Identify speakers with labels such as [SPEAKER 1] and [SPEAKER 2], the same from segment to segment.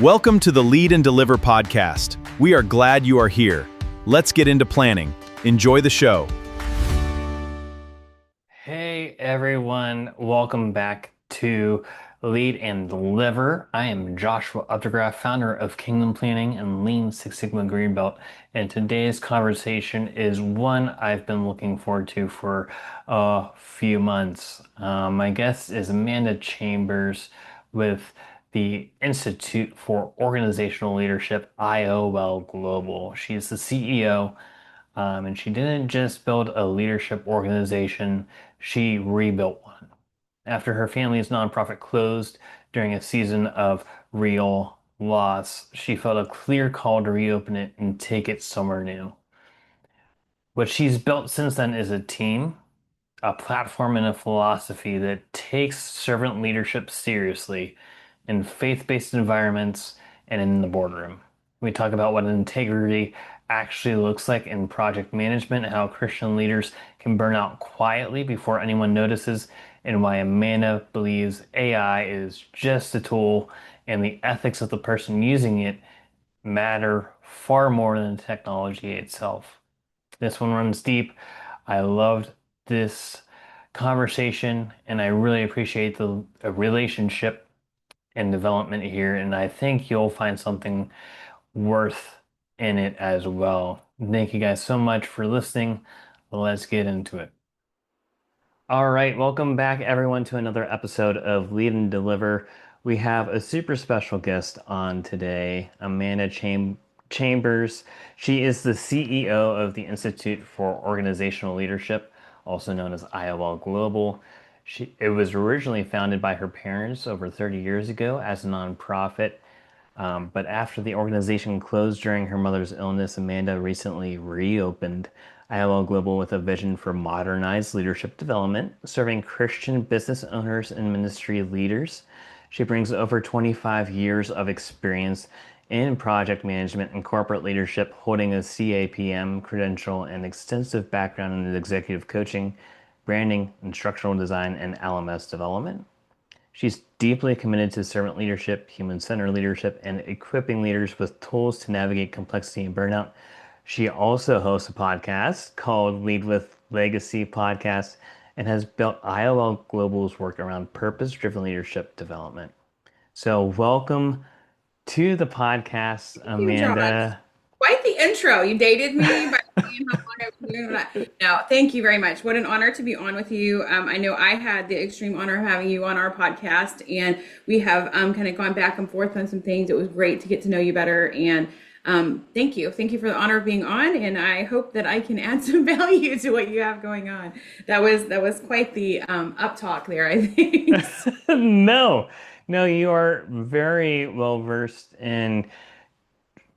[SPEAKER 1] Welcome to the Lead and Deliver podcast. We are glad you are here. Let's get into planning. Enjoy the show.
[SPEAKER 2] Hey everyone, welcome back to Lead and Deliver. I am Joshua Updegraff, founder of Kingdom Planning and Lean Six Sigma Green Belt, and today's conversation is one I've been looking forward to for a few months. My guest is Amanda Chambers with the Institute for Organizational Leadership, IOL Global. She's the CEO. And she didn't just build a leadership organization, she rebuilt one. After her family's nonprofit closed during a season of real loss, she felt a clear call to reopen it and take it somewhere new. What she's built since then is a team, a platform, and a philosophy that takes servant leadership seriously in faith-based environments and in the boardroom. We talk about what integrity actually looks like in project management, how Christian leaders can burn out quietly before anyone notices, and why Amanda believes AI is just a tool and the ethics of the person using it matter far more than the technology itself. This one runs deep. I loved this conversation, and I really appreciate the relationship and development here. And I think you'll find something worth in it as well. Thank you guys so much for listening. Let's get into it. All right, welcome back everyone to another episode of Lead and Deliver. We have a super special guest on today, Amanda Chambers. She is the CEO of the Institute for Organizational Leadership, also known as IOL Global. It was originally founded by her parents over 30 years ago as a nonprofit. But after the organization closed during her mother's illness, Amanda recently reopened IOL Global with a vision for modernized leadership development, serving Christian business owners and ministry leaders. She brings over 25 years of experience in project management and corporate leadership, holding a CAPM credential and extensive background in executive coaching, branding, instructional design, and LMS development. She's deeply committed to servant leadership, human-centered leadership, and equipping leaders with tools to navigate complexity and burnout. She also hosts a podcast called Lead with Legacy Podcast and has built IOL Global's work around purpose-driven leadership development. So welcome to the podcast,
[SPEAKER 3] Thank you, Josh.
[SPEAKER 2] Amanda.
[SPEAKER 3] Quite the intro. You dated me by saying how long I've been doing that. No, thank you very much. What an honor to be on with you. I know I had the extreme honor of having you on our podcast, and we have kind of gone back and forth on some things. It was great to get to know you better, and thank you. Thank you for the honor of being on, and I hope that I can add some value to what you have going on. That was quite the up talk there, I think.
[SPEAKER 2] No, no, you are very well versed in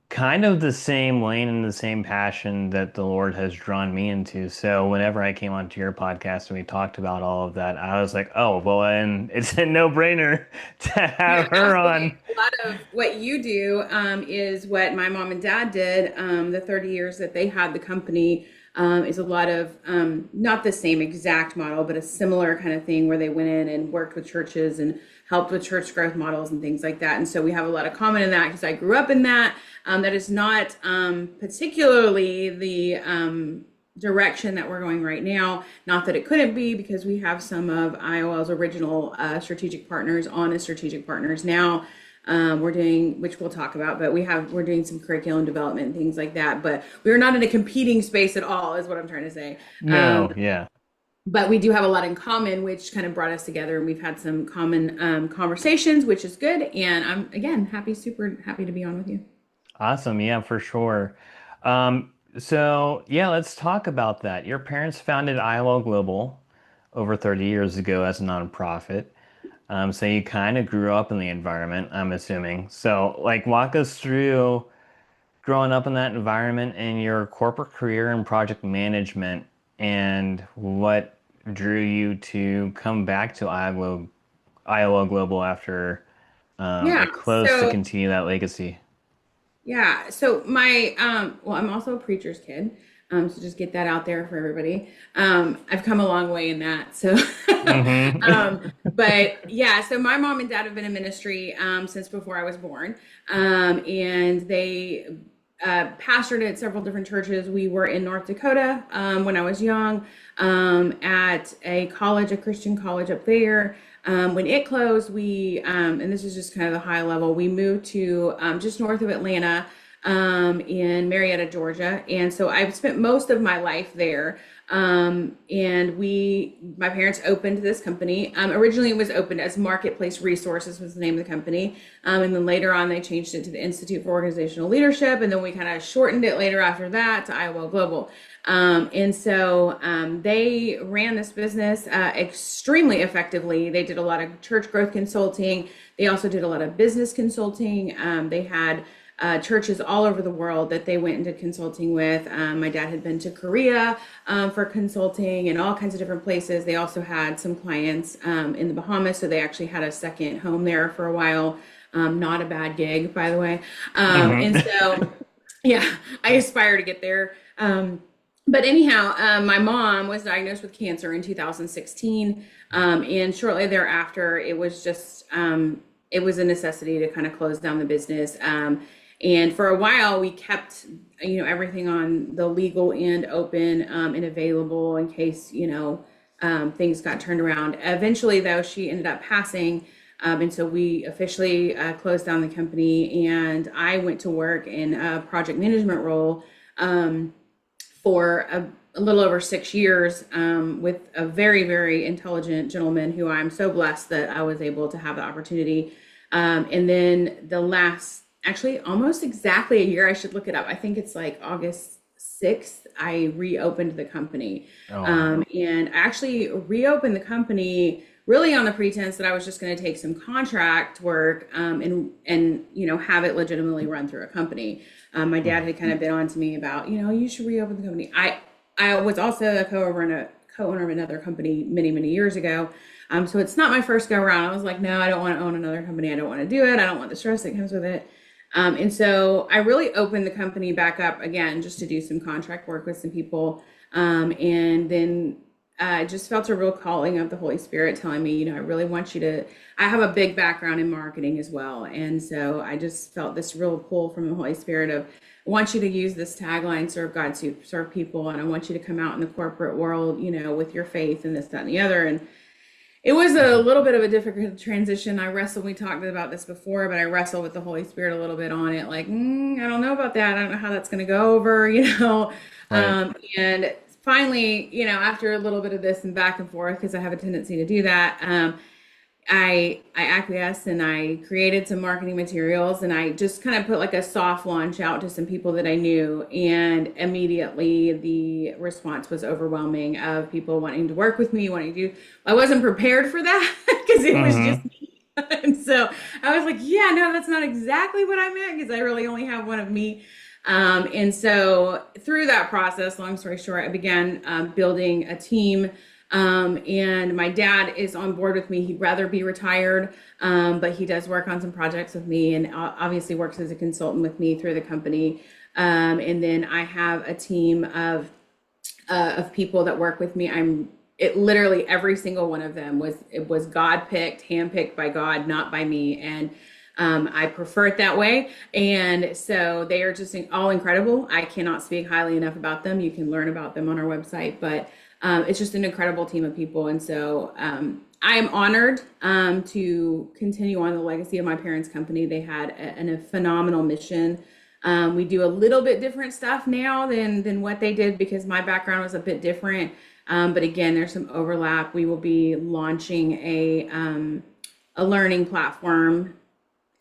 [SPEAKER 2] kind of the same lane and the same passion that the Lord has drawn me into. So whenever I came onto your podcast and we talked about all of that, I was like, oh, well, and it's a no-brainer to
[SPEAKER 3] Yeah,
[SPEAKER 2] have her
[SPEAKER 3] absolutely.
[SPEAKER 2] on.
[SPEAKER 3] A lot of what you do is what my mom and dad did. The 30 years that they had the company is a lot of not the same exact model, but a similar kind of thing where they went in and worked with churches and helped with church growth models and things like that. And so we have a lot of common in that because I grew up in that. That is not particularly the direction that we're going right now. Not that it couldn't be, because we have some of IOL's original strategic partners on as strategic partners now. We're doing, which we'll talk about, but we're doing some curriculum development and things like that. But we're not in a competing space at all, is what I'm trying to say.
[SPEAKER 2] No, yeah.
[SPEAKER 3] But we do have a lot in common, which kind of brought us together, and we've had some common conversations, which is good. And I'm again super happy to be on with you.
[SPEAKER 2] Awesome. Yeah, for sure. So yeah, let's talk about that. Your parents founded IOL Global over 30 years ago as a nonprofit. So you kind of grew up in the environment, I'm assuming. So like walk us through growing up in that environment and your corporate career in project management and what drew you to come back to IOL Global after
[SPEAKER 3] Yeah.
[SPEAKER 2] it closed to
[SPEAKER 3] So
[SPEAKER 2] continue that legacy.
[SPEAKER 3] Yeah. So my well, I'm also a preacher's kid. So just get that out there for everybody. I've come a long way in that. So, but yeah, so my mom and dad have been in ministry since before I was born. And they pastored at several different churches. We were in North Dakota when I was young at a college, a Christian college up there. When it closed, and this is just kind of the high level, we moved to just north of Atlanta in Marietta, Georgia. And so I've spent most of my life there. And my parents opened this company. Originally it was opened as Marketplace Resources was the name of the company. And then later on they changed it to the Institute for Organizational Leadership. And then we kind of shortened it later after that to IOL Global. And so they ran this business extremely effectively. They did a lot of church growth consulting. They also did a lot of business consulting. They had churches all over the world that they went into consulting with. My dad had been to Korea for consulting and all kinds of different places. They also had some clients in the Bahamas, so they actually had a second home there for a while. Not a bad gig, by the way. And so, yeah, I aspire to get there. But anyhow, my mom was diagnosed with cancer in 2016. And shortly thereafter, it was just, it was a necessity to kind of close down the business. And for a while, we kept, everything on the legal end open and available in case, things got turned around. Eventually, though, she ended up passing. And so we officially closed down the company, and I went to work in a project management role for a little over 6 years with a very, very intelligent gentleman who I'm so blessed that I was able to have the opportunity. And then actually almost exactly a year, I should look it up. I think it's like August 6th, I reopened the company. And I actually reopened the company really on the pretense that I was just going to take some contract work and have it legitimately run through a company. My dad had kind of been on to me about, you should reopen the company. I was also a co-owner of another company many, many years ago. So it's not my first go around. I was like, no, I don't want to own another company. I don't want to do it. I don't want the stress that comes with it. And so I really opened the company back up again, just to do some contract work with some people. And then I just felt a real calling of the Holy Spirit telling me, I really want you to, I have a big background in marketing as well. And so I just felt this real pull from the Holy Spirit of, I want you to use this tagline, serve God, serve people. And I want you to come out in the corporate world, with your faith and this, that, and the other. And it was a little bit of a difficult transition. We talked about this before, but I wrestled with the Holy Spirit a little bit on it. Like, I don't know about that. I don't know how that's going to go over, Right. And finally, after a little bit of this and back and forth, because I have a tendency to do that, I acquiesced and I created some marketing materials, and I just kind of put like a soft launch out to some people that I knew. And immediately the response was overwhelming of people wanting to work with me, I wasn't prepared for that because it was just me. And so I was like, yeah, no, that's not exactly what I meant, because I really only have one of me. And so through that process, long story short, I began building a team. And my dad is on board with me. He'd rather be retired, but he does work on some projects with me, and obviously works as a consultant with me through the company. And then I have a team of people that work with me. Literally every single one of them was God picked, handpicked by God, not by me. And I prefer it that way. And so they are just all incredible. I cannot speak highly enough about them. You can learn about them on our website, but it's just an incredible team of people. And so I am honored to continue on the legacy of my parents' company. They had a phenomenal mission. We do a little bit different stuff now than what they did, because my background was a bit different. But again, there's some overlap. We will be launching a learning platform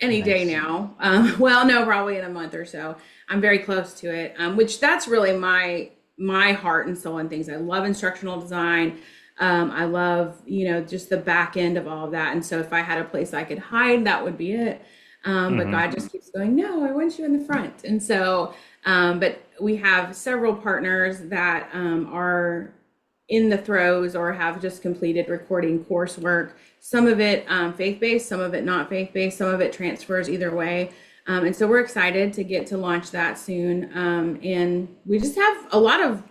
[SPEAKER 3] any day now. Well, no, probably in a month or so. I'm very close to it, which that's really my heart and soul and things. I love instructional design. I love, just the back end of all of that. And so if I had a place I could hide, that would be it. But God just keeps going, no, I want you in the front. And so, but we have several partners that are in the throes or have just completed recording coursework. Some of it faith-based, some of it not faith-based, some of it transfers either way. And so we're excited to get to launch that soon. And we just have a lot of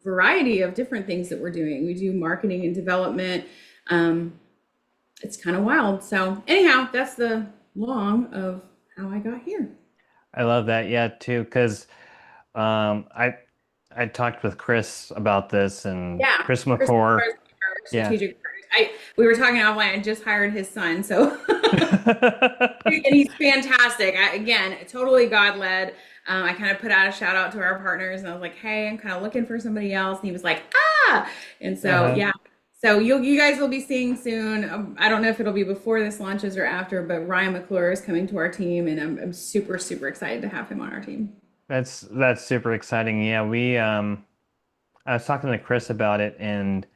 [SPEAKER 3] variety of different things that we're doing. We do marketing and development. It's kind of wild. So anyhow, that's the long of how I got here.
[SPEAKER 2] I love that. Yeah, too, because I talked with Chris about this, and
[SPEAKER 3] Yeah,
[SPEAKER 2] Chris
[SPEAKER 3] Chris
[SPEAKER 2] McClure.
[SPEAKER 3] Moore's our
[SPEAKER 2] Yeah.
[SPEAKER 3] strategic partners. We were talking offline. I just hired his son, so and he's fantastic. Again, totally God led. I kind of put out a shout out to our partners, and I was like, "Hey, I'm kind of looking for somebody else." And he was like, "Ah!" And so
[SPEAKER 2] Uh-huh.
[SPEAKER 3] yeah, so you guys will be seeing soon. I don't know if it'll be before this launches or after, but Ryan McClure is coming to our team, and I'm super super excited to have him on our team.
[SPEAKER 2] That's super exciting. Yeah, we I was talking to Chris about it, and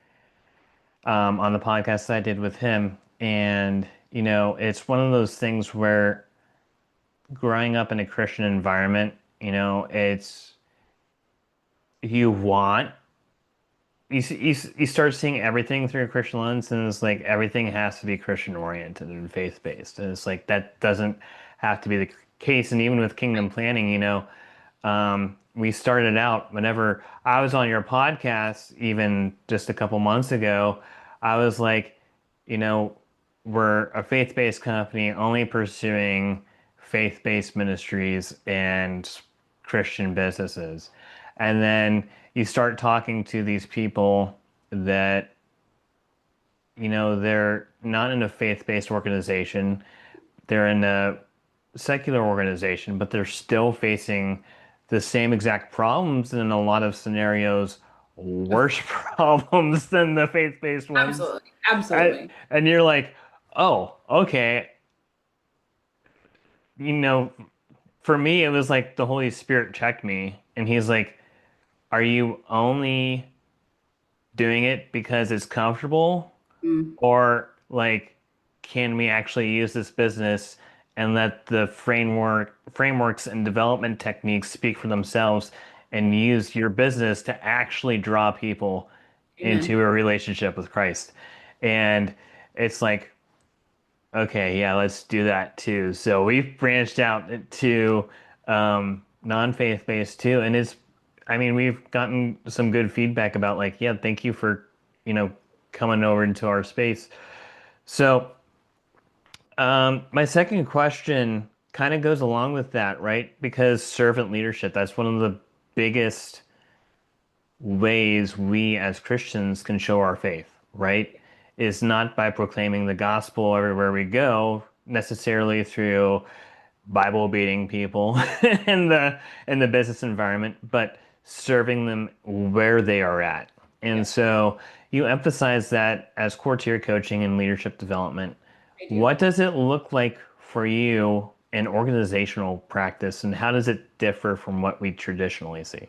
[SPEAKER 2] on the podcast that I did with him, and it's one of those things where growing up in a Christian environment, it's you want you start seeing everything through a Christian lens, and it's like everything has to be Christian oriented and faith based, and it's like that doesn't have to be the case. And even with kingdom planning, we started out whenever I was on your podcast, even just a couple months ago, I was like, you know, we're a faith based company only pursuing faith based ministries and Christian businesses. And then you start talking to these people that, they're not in a faith based organization, they're in a secular organization, but they're still facing the same exact problems, and in a lot of scenarios, worse problems than the faith-based ones.
[SPEAKER 3] Absolutely, absolutely.
[SPEAKER 2] And you're like, oh, okay. You know, for me, it was like the Holy Spirit checked me, and he's like, are you only doing it because it's comfortable?
[SPEAKER 3] Mm,
[SPEAKER 2] Or like, can we actually use this business and let the frameworks and development techniques speak for themselves, and use your business to actually draw people
[SPEAKER 3] amen.
[SPEAKER 2] into a relationship with Christ? And it's like, okay, yeah, let's do that too. So we've branched out to non-faith based too, and I mean, we've gotten some good feedback about like, yeah, thank you for, you know, coming over into our space. So, my second question kind of goes along with that, right? Because servant leadership, that's one of the biggest ways we as Christians can show our faith, right? Is not by proclaiming the gospel everywhere we go, necessarily through Bible beating people in the business environment, but serving them where they are at. And
[SPEAKER 3] Yeah,
[SPEAKER 2] so you emphasize that as core to your coaching and leadership development.
[SPEAKER 3] I do.
[SPEAKER 2] What does it look like for you in organizational practice, and how does it differ from what we traditionally see?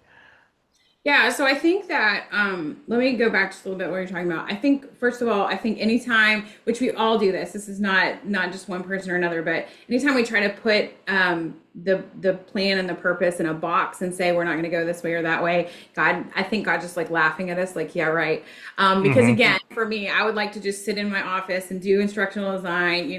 [SPEAKER 3] Yeah, so I think that let me go back just a little bit what you're talking about. I think first of all, I think anytime, which we all do this, this is not just one person or another, but anytime we try to put the plan and the purpose in a box and say we're not going to go this way or that way, I think God just like laughing at us, like, yeah, right. Because
[SPEAKER 2] Hmm.
[SPEAKER 3] again, for me, I would like to just sit in my office and do instructional design,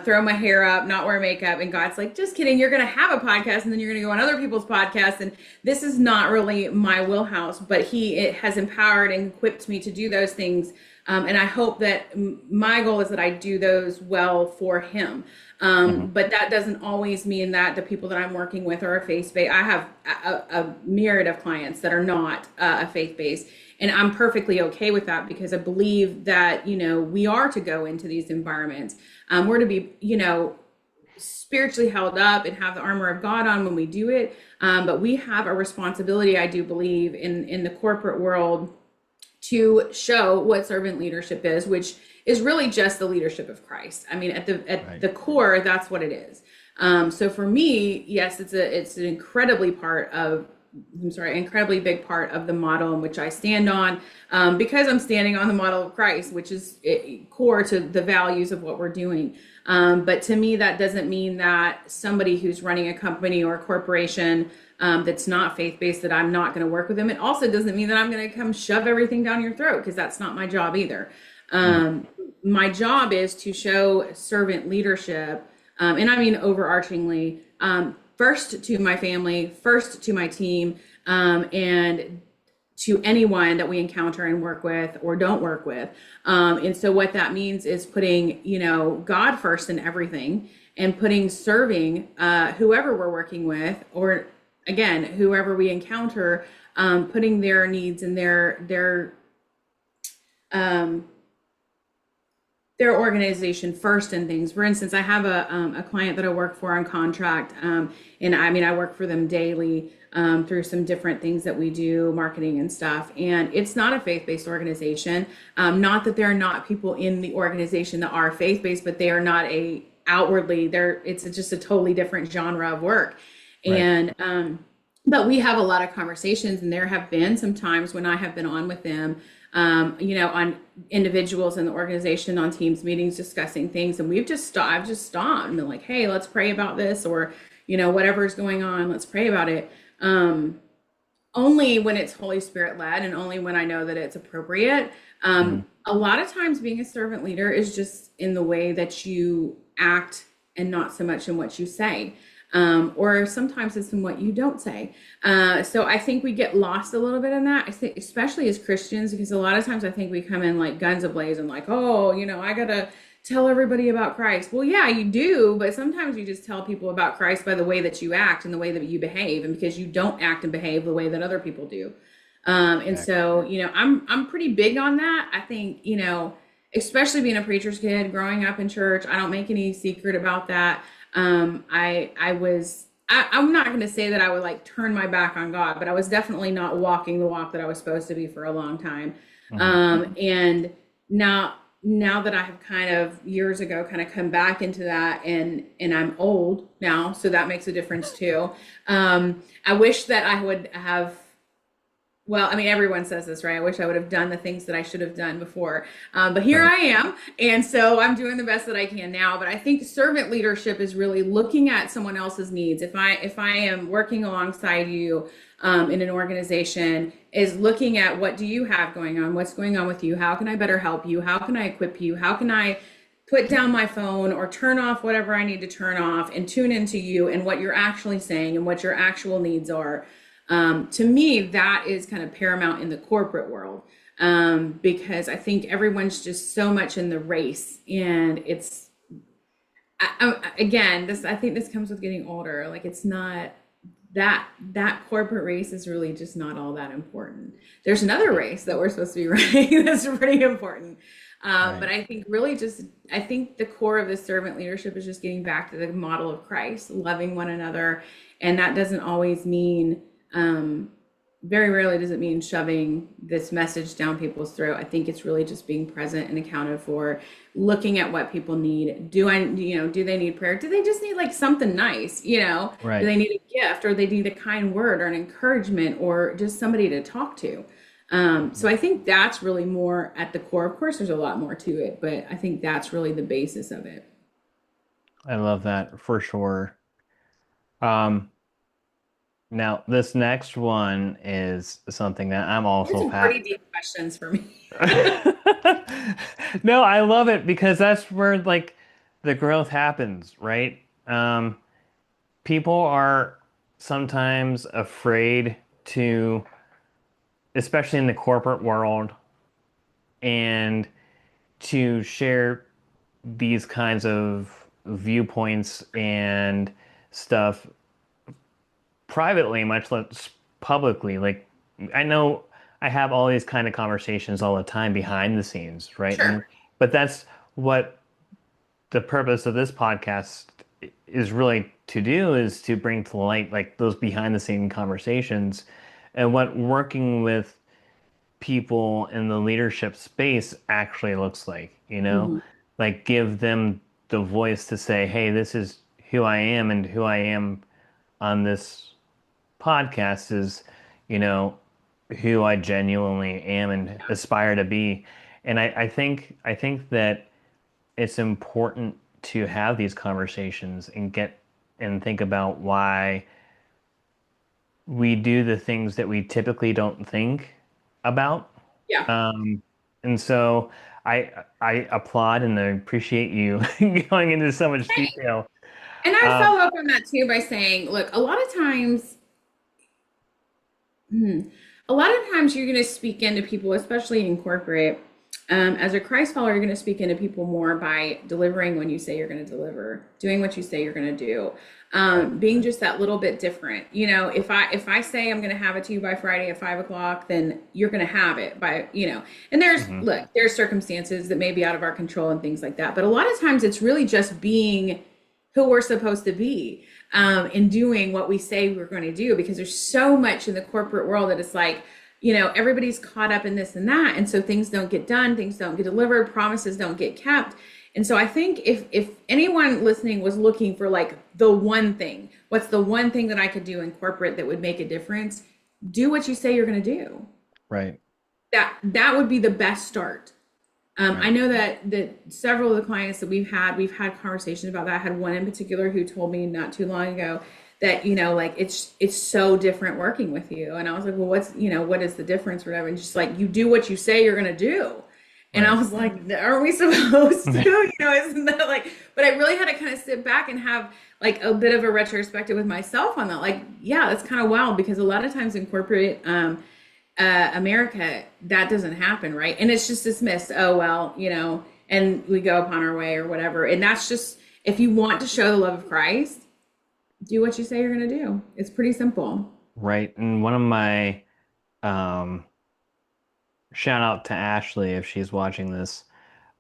[SPEAKER 3] throw my hair up, not wear makeup. And God's like, just kidding. You're going to have a podcast, and then you're going to go on other people's podcasts. And this is not really my wheelhouse, but it has empowered and equipped me to do those things. And I hope that my goal is that I do those well for him.
[SPEAKER 2] Hmm.
[SPEAKER 3] But that doesn't always mean that the people that I'm working with are a faith-based. I have a myriad of clients that are not a faith-based. And I'm perfectly okay with that, because I believe that, we are to go into these environments. We're to be, spiritually held up and have the armor of God on when we do it. But we have a responsibility, I do believe, in the corporate world to show what servant leadership is, which is really just the leadership of Christ. I mean, at
[SPEAKER 2] Right.
[SPEAKER 3] the core, that's what it is. So for me, yes, it's an incredibly big part of the model in which I stand on, because I'm standing on the model of Christ, which is core to the values of what we're doing. But to me, that doesn't mean that somebody who's running a company or a corporation that's not faith-based, that I'm not going to work with them. It also doesn't mean that I'm going to come shove everything down your throat, because that's not my job either.
[SPEAKER 2] Mhm.
[SPEAKER 3] My job is to show servant leadership, and I mean overarchingly, first to my family, first to my team, and to anyone that we encounter and work with or don't work with. And so what that means is putting, God first in everything, and putting serving whoever we're working with, or again, whoever we encounter, putting their needs and um, their organization first in things. For instance, I have a client that I work for on contract, and I work for them daily through some different things that we do, marketing and stuff. And it's not a faith-based organization. Not that there are not people in the organization that are faith-based, but they are not it's just a totally different genre of work.
[SPEAKER 2] Right.
[SPEAKER 3] And but we have a lot of conversations, and there have been some times when I have been on with them, on individuals in the organization, on teams meetings, discussing things. And I've just stopped and been like, hey, let's pray about this, or, whatever's going on, let's pray about it. Only when it's Holy Spirit led, and only when I know that it's appropriate. A lot of times being a servant leader is just in the way that you act, and not so much in what you say. Or sometimes it's in what you don't say. So I think we get lost a little bit in that. I think, especially as Christians, because a lot of times I think we come in like guns ablaze and like, oh, I gotta tell everybody about Christ. Well, yeah, you do, but sometimes you just tell people about Christ by the way that you act and the way that you behave, and because you don't act and behave the way that other people do. And so, I'm pretty big on that. I think, especially being a preacher's kid, growing up in church, I don't make any secret about that. I'm not going to say that I would like turn my back on God, but I was definitely not walking the walk that I was supposed to be for a long time. And now that I have kind of years ago kind of come back into that, and I'm old now, so that makes a difference too. I wish that I would have, well, everyone says this, right? I wish I would have done the things that I should have done before. But here I am. And so I'm doing the best that I can now. But I think servant leadership is really looking at someone else's needs. If I am working alongside you in an organization, is looking at what do you have going on? What's going on with you? How can I better help you? How can I equip you? How can I put down my phone or turn off whatever I need to turn off and tune into you and what you're actually saying and what your actual needs are? To me, that is kind of paramount in the corporate world, because I think everyone's just so much in the race, and it's, again, I think this comes with getting older. Like, it's not that corporate race is really just not all that important. There's another race that we're supposed to be running that's pretty important. But I think really I think the core of the servant leadership is just getting back to the model of Christ, loving one another. And that doesn't always mean, very rarely does it mean shoving this message down people's throat. I think it's really just being present and accounted for, looking at what people need. Do they need prayer? Do they just need like something nice?
[SPEAKER 2] Right.
[SPEAKER 3] Do they need a gift, or they need a kind word or an encouragement, or just somebody to talk to? So I think that's really more at the core. Of course, there's a lot more to it, but I think that's really the basis of it.
[SPEAKER 2] I love that for sure. Now, this next one is something that I'm also
[SPEAKER 3] These are pretty deep questions for me.
[SPEAKER 2] No, I love it because that's where like the growth happens, right? People are sometimes afraid to, especially in the corporate world, and to share these kinds of viewpoints and stuff privately, much less publicly. Like, I know I have all these kind of conversations all the time behind the scenes, right?
[SPEAKER 3] Sure.
[SPEAKER 2] But that's what the purpose of this podcast is really to do, is to bring to light like those behind the scene conversations, and what working with people in the leadership space actually looks like, like give them the voice to say, hey, this is who I am, and who I am on this podcast is, who I genuinely am and aspire to be. And I think that it's important to have these conversations and think about why we do the things that we typically don't think about.
[SPEAKER 3] Yeah.
[SPEAKER 2] And so I applaud and I appreciate you going into so much detail.
[SPEAKER 3] And I follow up on that too by saying, look, a lot of times, a lot of times you're going to speak into people, especially in corporate. As a Christ follower, you're going to speak into people more by delivering when you say you're going to deliver, doing what you say you're going to do, being just that little bit different. You know, if I say I'm going to have it to you by Friday at 5 o'clock, then you're going to have it by, you know. And there's circumstances that may be out of our control and things like that. But a lot of times it's really just being who we're supposed to be, and doing what we say we're going to do, because there's so much in the corporate world that it's like, you know, everybody's caught up in this and that. And so things don't get done, things don't get delivered, promises don't get kept. And so I think if anyone listening was looking for like the one thing, what's the one thing that I could do in corporate that would make a difference? Do what you say you're going to do.
[SPEAKER 2] Right.
[SPEAKER 3] That would be the best start. I know that several of the clients that we've had conversations about that. I had one in particular who told me not too long ago that, you know, like it's so different working with you. And I was like, well, what is the difference or whatever? And just like, you do what you say you're going to do. And I was like, are we supposed to, you know, isn't that like, but I really had to kind of sit back and have like a bit of a retrospective with myself on that. Like, yeah, that's kind of wild, because a lot of times in corporate, America, that doesn't happen. Right. And it's just dismissed. Oh, well, you know, and we go upon our way or whatever. And that's just, if you want to show the love of Christ, do what you say you're going to do. It's pretty simple.
[SPEAKER 2] Right. And one of my, shout out to Ashley if she's watching this.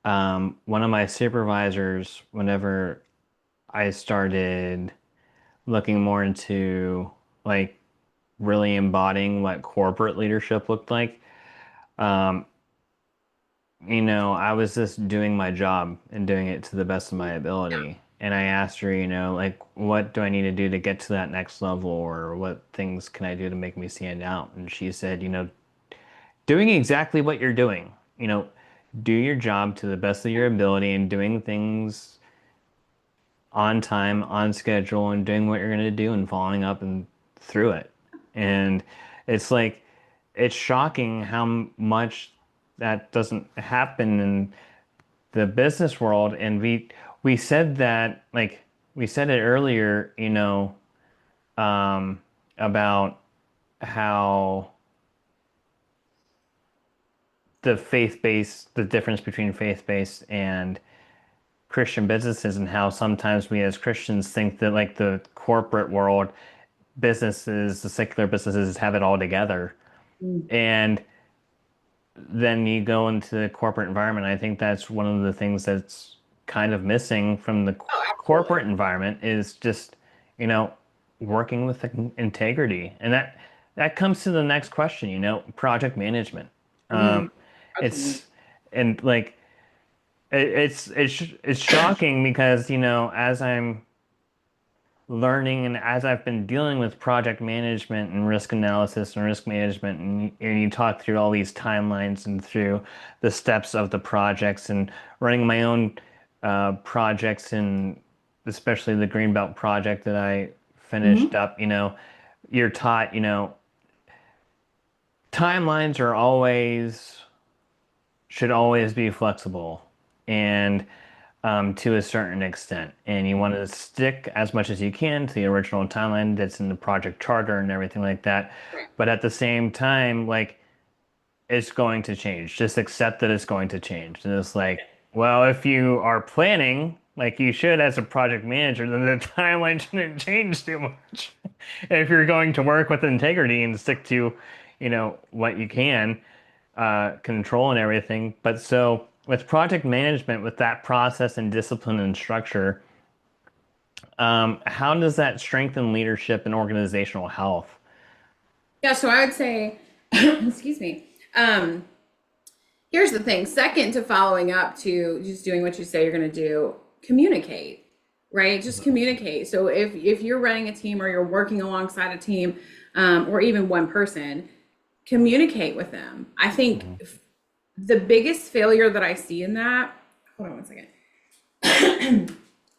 [SPEAKER 2] One of my supervisors, whenever I started looking more into like really embodying what corporate leadership looked like, you know, I was just doing my job and doing it to the best of my ability. And I asked her, you know, like, what do I need to do to get to that next level, or what things can I do to make me stand out? And she said, you know, doing exactly what you're doing, you know, do your job to the best of your ability and doing things on time, on schedule, and doing what you're going to do and following up and through it. And it's like, it's shocking how much that doesn't happen in the business world. And we said that, like, we said it earlier, you know, about how the difference between faith-based and Christian businesses, and how sometimes we as Christians think that like the corporate world businesses, the secular businesses have it all together. And then you go into the corporate environment. I think that's one of the things that's kind of missing from the corporate environment, is just, you know, working with integrity. And that comes to the next question, you know, project management. It's shocking because, you know, as I'm learning and as I've been dealing with project management and risk analysis and risk management, and you talk through all these timelines and through the steps of the projects, and running my own projects, and especially the Greenbelt project that I finished up, you know, you're taught, you know, timelines should always be flexible, and to a certain extent, and you want to stick as much as you can to the original timeline that's in the project charter and everything like that. But at the same time, like, it's going to change. Just accept that it's going to change. And it's like, well, if you are planning like you should as a project manager, then the timeline shouldn't change too much. If you're going to work with integrity and stick to, you know, what you can control and everything. But so with project management, with that process and discipline and structure, how does that strengthen leadership and organizational health?
[SPEAKER 3] Yeah, so I would say, excuse me. Here's the thing. Second to following up to just doing what you say you're going to do, communicate, right? Just communicate. So if you're running a team or you're working alongside a team, or even one person, communicate with them. I think the biggest failure that I see in that, hold on one second.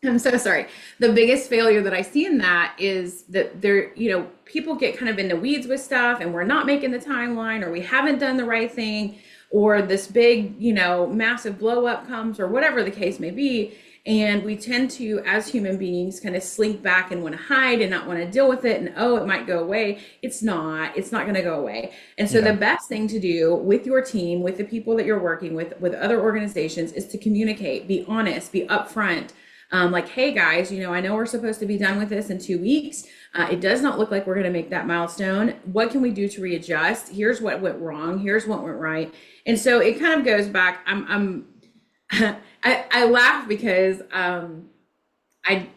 [SPEAKER 3] I'm so sorry. The biggest failure that I see in that is that people get kind of in the weeds with stuff, and we're not making the timeline, or we haven't done the right thing, or this big, massive blow up comes, or whatever the case may be. And we tend to, as human beings, kind of slink back and want to hide and not want to deal with it. And oh, it might go away. It's not going to go away. And so the
[SPEAKER 2] Yeah.
[SPEAKER 3] best thing to do with your team, with the people that you're working with other organizations, is to communicate, be honest, be upfront. Like, hey guys, I know we're supposed to be done with this in 2 weeks. It does not look like we're going to make that milestone. What can we do to readjust? Here's what went wrong. Here's what went right. And so it kind of goes back. I laugh because I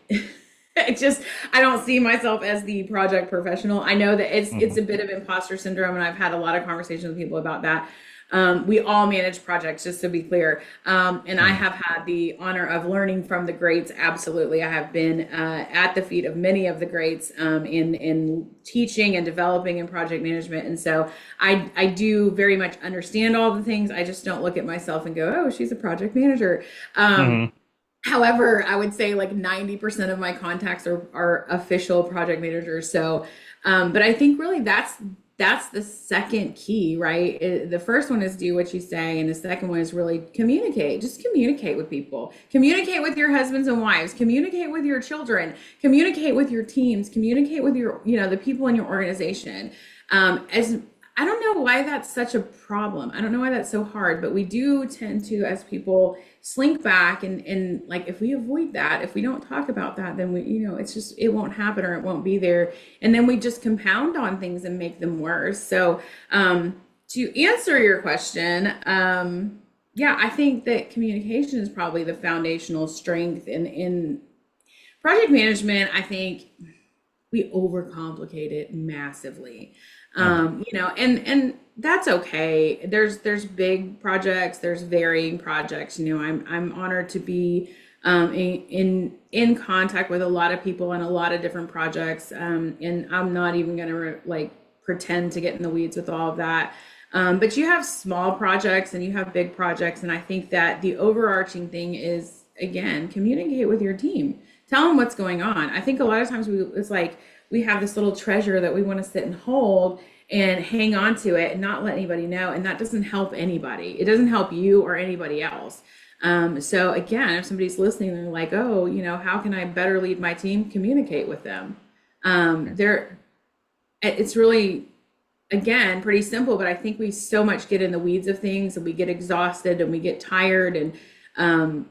[SPEAKER 3] I don't see myself as the project professional. I know that it's a bit of imposter syndrome, and I've had a lot of conversations with people about that. We all manage projects, just to be clear. And I have had the honor of learning from the greats. Absolutely. I have been at the feet of many of the greats in teaching and developing in project management. And so I do very much understand all the things. I just don't look at myself and go, oh, she's a project manager.
[SPEAKER 2] Hmm.
[SPEAKER 3] However, I would say like 90% of my contacts are official project managers. So, but I think really that's the second key, right? The first one is do what you say, and the second one is really communicate. Just communicate with people. Communicate with your husbands and wives. Communicate with your children. Communicate with your teams. Communicate with the people in your organization. As I don't know why that's such a problem. I don't know why that's so hard, but we do tend to, as people, slink back and like if we avoid that, if we don't talk about that, then it's just it won't happen or it won't be there, and then we just compound on things and make them worse. So to answer your question, yeah, I think that communication is probably the foundational strength in project management. I think we overcomplicate it massively. And that's okay. There's big projects, there's varying projects. I'm honored to be in contact with a lot of people on a lot of different projects. And I'm not even gonna like pretend to get in the weeds with all of that. But you have small projects and you have big projects, and I think that the overarching thing is, again, communicate with your team. Tell them what's going on. I think a lot of times it's like we have this little treasure that we want to sit and hold and hang on to it and not let anybody know. And that doesn't help anybody. It doesn't help you or anybody else. So again, if somebody's listening, they're like, oh, how can I better lead my team? Communicate with them. It's really, again, pretty simple, but I think we so much get in the weeds of things and we get exhausted and we get tired, and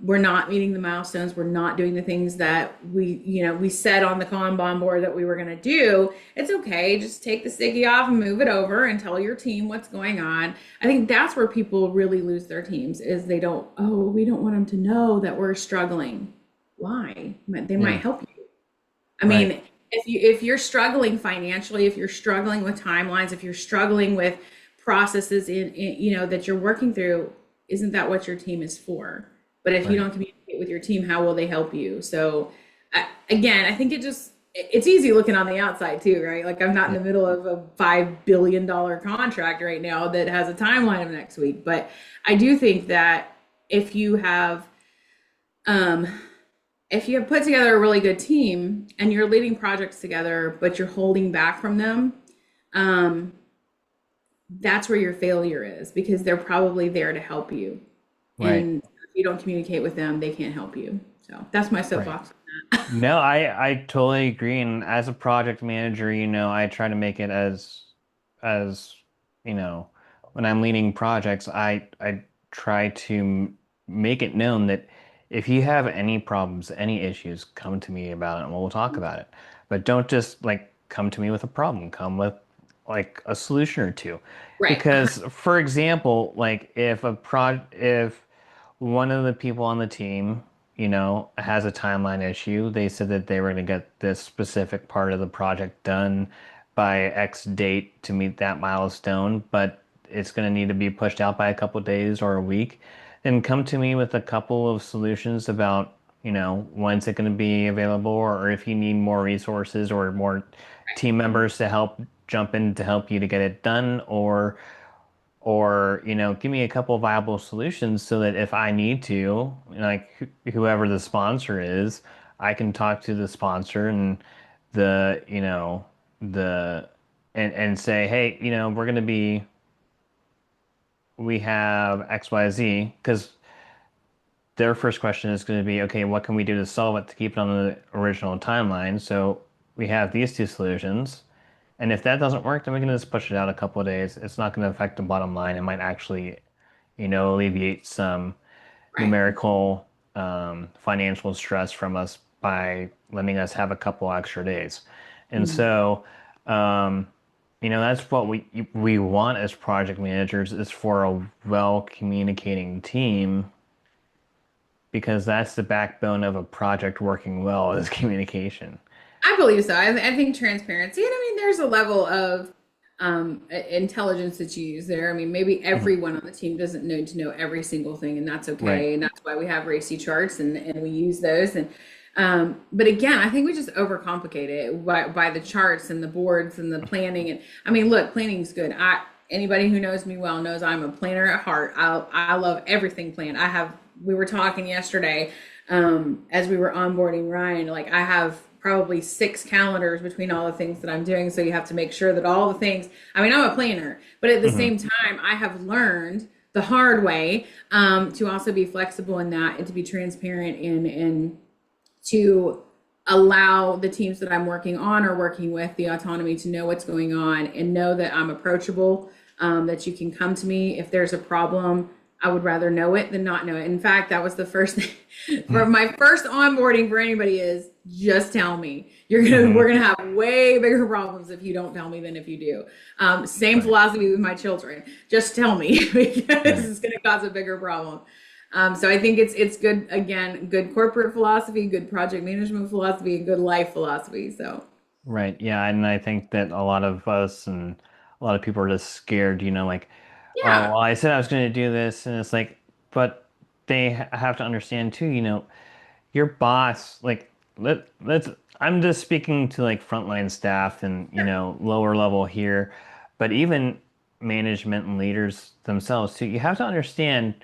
[SPEAKER 3] we're not meeting the milestones. We're not doing the things that we said on the Kanban board that we were going to do. It's okay. Just take the sticky off and move it over and tell your team what's going on. I think that's where people really lose their teams, is we don't want them to know that we're struggling. Why? They might help you. I mean,
[SPEAKER 2] Right.
[SPEAKER 3] if you're struggling financially, if you're struggling with timelines, if you're struggling with processes that you're working through, isn't that what your team is for? But if you
[SPEAKER 2] Right.
[SPEAKER 3] don't communicate with your team, how will they help you? So again, I think it's easy looking on the outside too, right? Like I'm not in
[SPEAKER 2] Yeah.
[SPEAKER 3] the middle of a $5 billion contract right now that has a timeline of next week. But I do think that if you have um, if you have put together a really good team and you're leading projects together, but you're holding back from them, um, that's where your failure is, because they're probably there to help you.
[SPEAKER 2] Right.
[SPEAKER 3] And if you don't communicate with them, they can't help you. So that's my
[SPEAKER 2] Right.
[SPEAKER 3] soapbox.
[SPEAKER 2] No, I totally agree. And as a project manager, I try to make it as, you know, when I'm leading projects, I try to make it known that if you have any problems, any issues, come to me about it and we'll talk about it. But don't just like come to me with a problem, come with like a solution or two.
[SPEAKER 3] Right.
[SPEAKER 2] Because for example, like if one of the people on the team, has a timeline issue. They said that they were going to get this specific part of the project done by X date to meet that milestone, but it's going to need to be pushed out by a couple days or a week. Then come to me with a couple of solutions about, when's it going to be available, or if you need more resources or more team members to help jump in to help you to get it done, or give me a couple of viable solutions so that if I need to, like whoever the sponsor is, I can talk to the sponsor and the you know the and say, hey, we have XYZ, because their first question is going to be, okay, what can we do to solve it to keep it on the original timeline? So we have these two solutions. And if that doesn't work, then we can just push it out a couple of days. It's not going to affect the bottom line. It might actually, alleviate some
[SPEAKER 3] Right.
[SPEAKER 2] numerical financial stress from us by letting us have a couple extra days. And
[SPEAKER 3] Mhm.
[SPEAKER 2] so, that's what we want as project managers is for a well communicating team because that's the backbone of a project working well is communication.
[SPEAKER 3] I believe so. I think transparency, and I mean, there's a level of intelligence that you use there. I mean, maybe
[SPEAKER 2] Mhm.
[SPEAKER 3] everyone on the team doesn't know to know every single thing, and that's
[SPEAKER 2] Right.
[SPEAKER 3] okay. And that's why we have racy charts and we use those. And but again, I think we just overcomplicate it by the charts and the boards and the planning. And I mean, look, planning is good. Anybody who knows me well knows I'm a planner at heart. I love everything planned. We were talking yesterday as we were onboarding Ryan, like I have probably 6 calendars between all the things that I'm doing. So you have to make sure that all the things, I mean, I'm a planner, but at the
[SPEAKER 2] Mhm.
[SPEAKER 3] same time, I have learned the hard way to also be flexible in that and to be transparent and to allow the teams that I'm working on or working with the autonomy to know what's going on and know that I'm approachable, that you can come to me if there's a problem. I would rather know it than not know it. In fact, that was the first thing for
[SPEAKER 2] Mhm.
[SPEAKER 3] my first onboarding for anybody is just tell me.
[SPEAKER 2] Mhm.
[SPEAKER 3] We're gonna have way bigger problems if you don't tell me than if you do. Same
[SPEAKER 2] Right.
[SPEAKER 3] philosophy with my children. Just tell me because
[SPEAKER 2] Right.
[SPEAKER 3] it's gonna cause a bigger problem. So I think it's good again, good corporate philosophy, good project management philosophy, and good life philosophy. So
[SPEAKER 2] Right. Yeah. And I think that a lot of us and a lot of people are just scared, like, oh,
[SPEAKER 3] yeah,
[SPEAKER 2] well, I said I was going to do this. And it's like, but they have to understand too, your boss, like, I'm just speaking to like frontline staff and, lower level here, but even management and leaders themselves too, you have to understand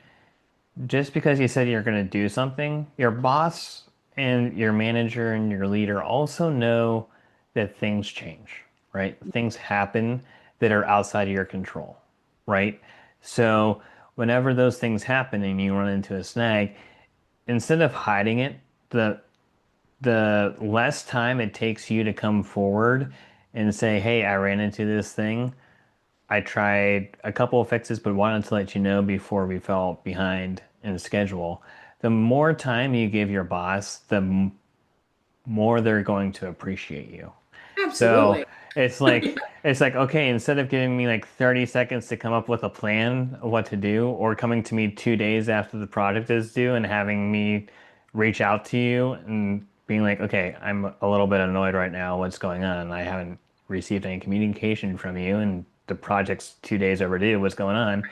[SPEAKER 2] just because you said you're going to do something, your boss and your manager and your leader also know that things change, right? Things happen that are outside of your control, right? So whenever those things happen and you run into a snag, instead of hiding it, the less time it takes you to come forward and say, "Hey, I ran into this thing. I tried a couple of fixes, but wanted to let you know before we fell behind in schedule." The more time you give your boss, the more they're going to appreciate you. So
[SPEAKER 3] absolutely.
[SPEAKER 2] it's like okay, instead of giving me like 30 seconds to come up with a plan of what to do, or coming to me 2 days after the project is due and having me reach out to you and being like, okay, I'm a little bit annoyed right now. What's going on? I haven't received any communication from you, and the project's 2 days overdue. What's going on?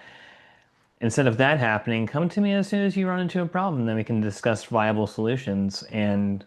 [SPEAKER 2] Instead of that happening, come to me as soon as you run into a problem. Then we can discuss viable solutions and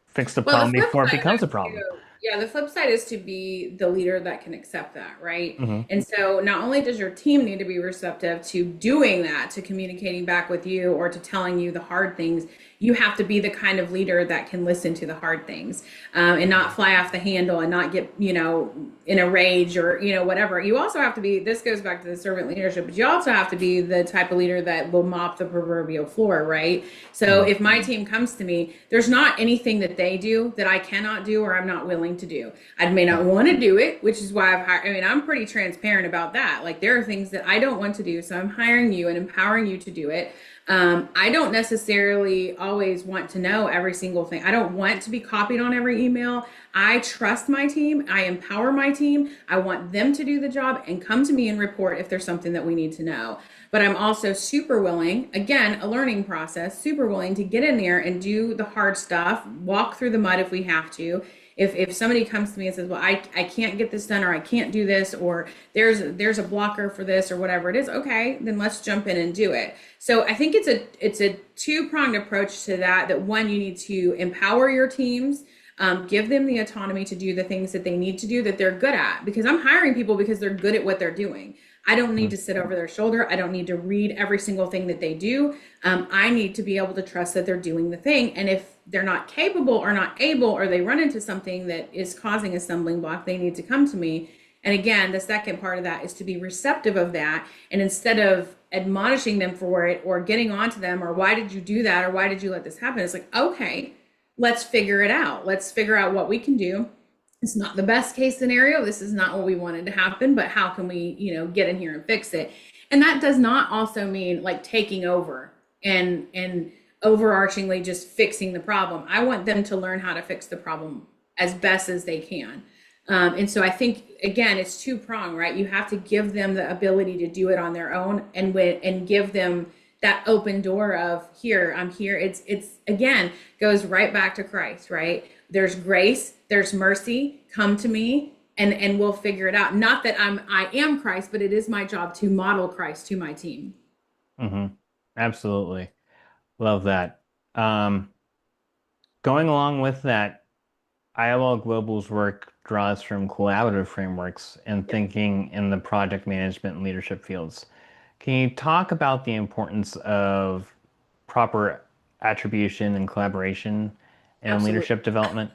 [SPEAKER 2] fix the
[SPEAKER 3] Well, the
[SPEAKER 2] problem
[SPEAKER 3] flip
[SPEAKER 2] before it
[SPEAKER 3] side of
[SPEAKER 2] becomes
[SPEAKER 3] that
[SPEAKER 2] a problem.
[SPEAKER 3] too, yeah, the flip side is to be the leader that can accept that, right?
[SPEAKER 2] Hmm.
[SPEAKER 3] And so not only does your team need to be receptive to doing that, to communicating back with you or to telling you the hard things, you have to be the kind of leader that can listen to the hard things and not fly off the handle and not get, in a rage or, whatever. You also have to be, this goes back to the servant leadership, but you also have to be the type of leader that will mop the proverbial floor, right? So
[SPEAKER 2] Hmm.
[SPEAKER 3] if my team comes to me, there's not anything that they do that I cannot do or I'm not willing to do. I may not want to do it, which is why I'm pretty transparent about that. Like there are things that I don't want to do, so I'm hiring you and empowering you to do it. I don't necessarily always want to know every single thing. I don't want to be copied on every email. I trust my team. I empower my team. I want them to do the job and come to me and report if there's something that we need to know. But I'm also super willing, again, a learning process, super willing to get in there and do the hard stuff, walk through the mud if we have to. If somebody comes to me and says, well, I can't get this done or I can't do this or there's a blocker for this or whatever it is, okay, then let's jump in and do it. So I think it's a two-pronged approach to that one, you need to empower your teams, give them the autonomy to do the things that they need to do that they're good at, because I'm hiring people because they're good at what they're doing. I don't need to sit over their shoulder. I don't need to read every single thing that they do. I need to be able to trust that they're doing the thing. And if they're not capable or not able, or they run into something that is causing a stumbling block, they need to come to me And again, the second part of that is to be receptive of that. And instead of admonishing them for it or getting onto them or why did you do that or why did you let this happen? It's like, okay, let's figure it out. Let's figure out what we can do. It's not the best case scenario. This is not what we wanted to happen, but how can we, get in here and fix it? And that does not also mean like taking over and overarchingly just fixing the problem. I want them to learn how to fix the problem as best as they can. And so I think, again, it's two-pronged, right? You have to give them the ability to do it on their own and give them that open door of here, I'm here. It's again, goes right back to Christ, right? There's grace, there's mercy, come to me and we'll figure it out. Not that I am Christ, but it is my job to model Christ to my team.
[SPEAKER 2] Mm-hmm. Absolutely. Love that. Going along with that, IOL Global's work draws from collaborative frameworks and thinking in the project management and leadership fields. Can you talk about the importance of proper attribution and collaboration in leadership development?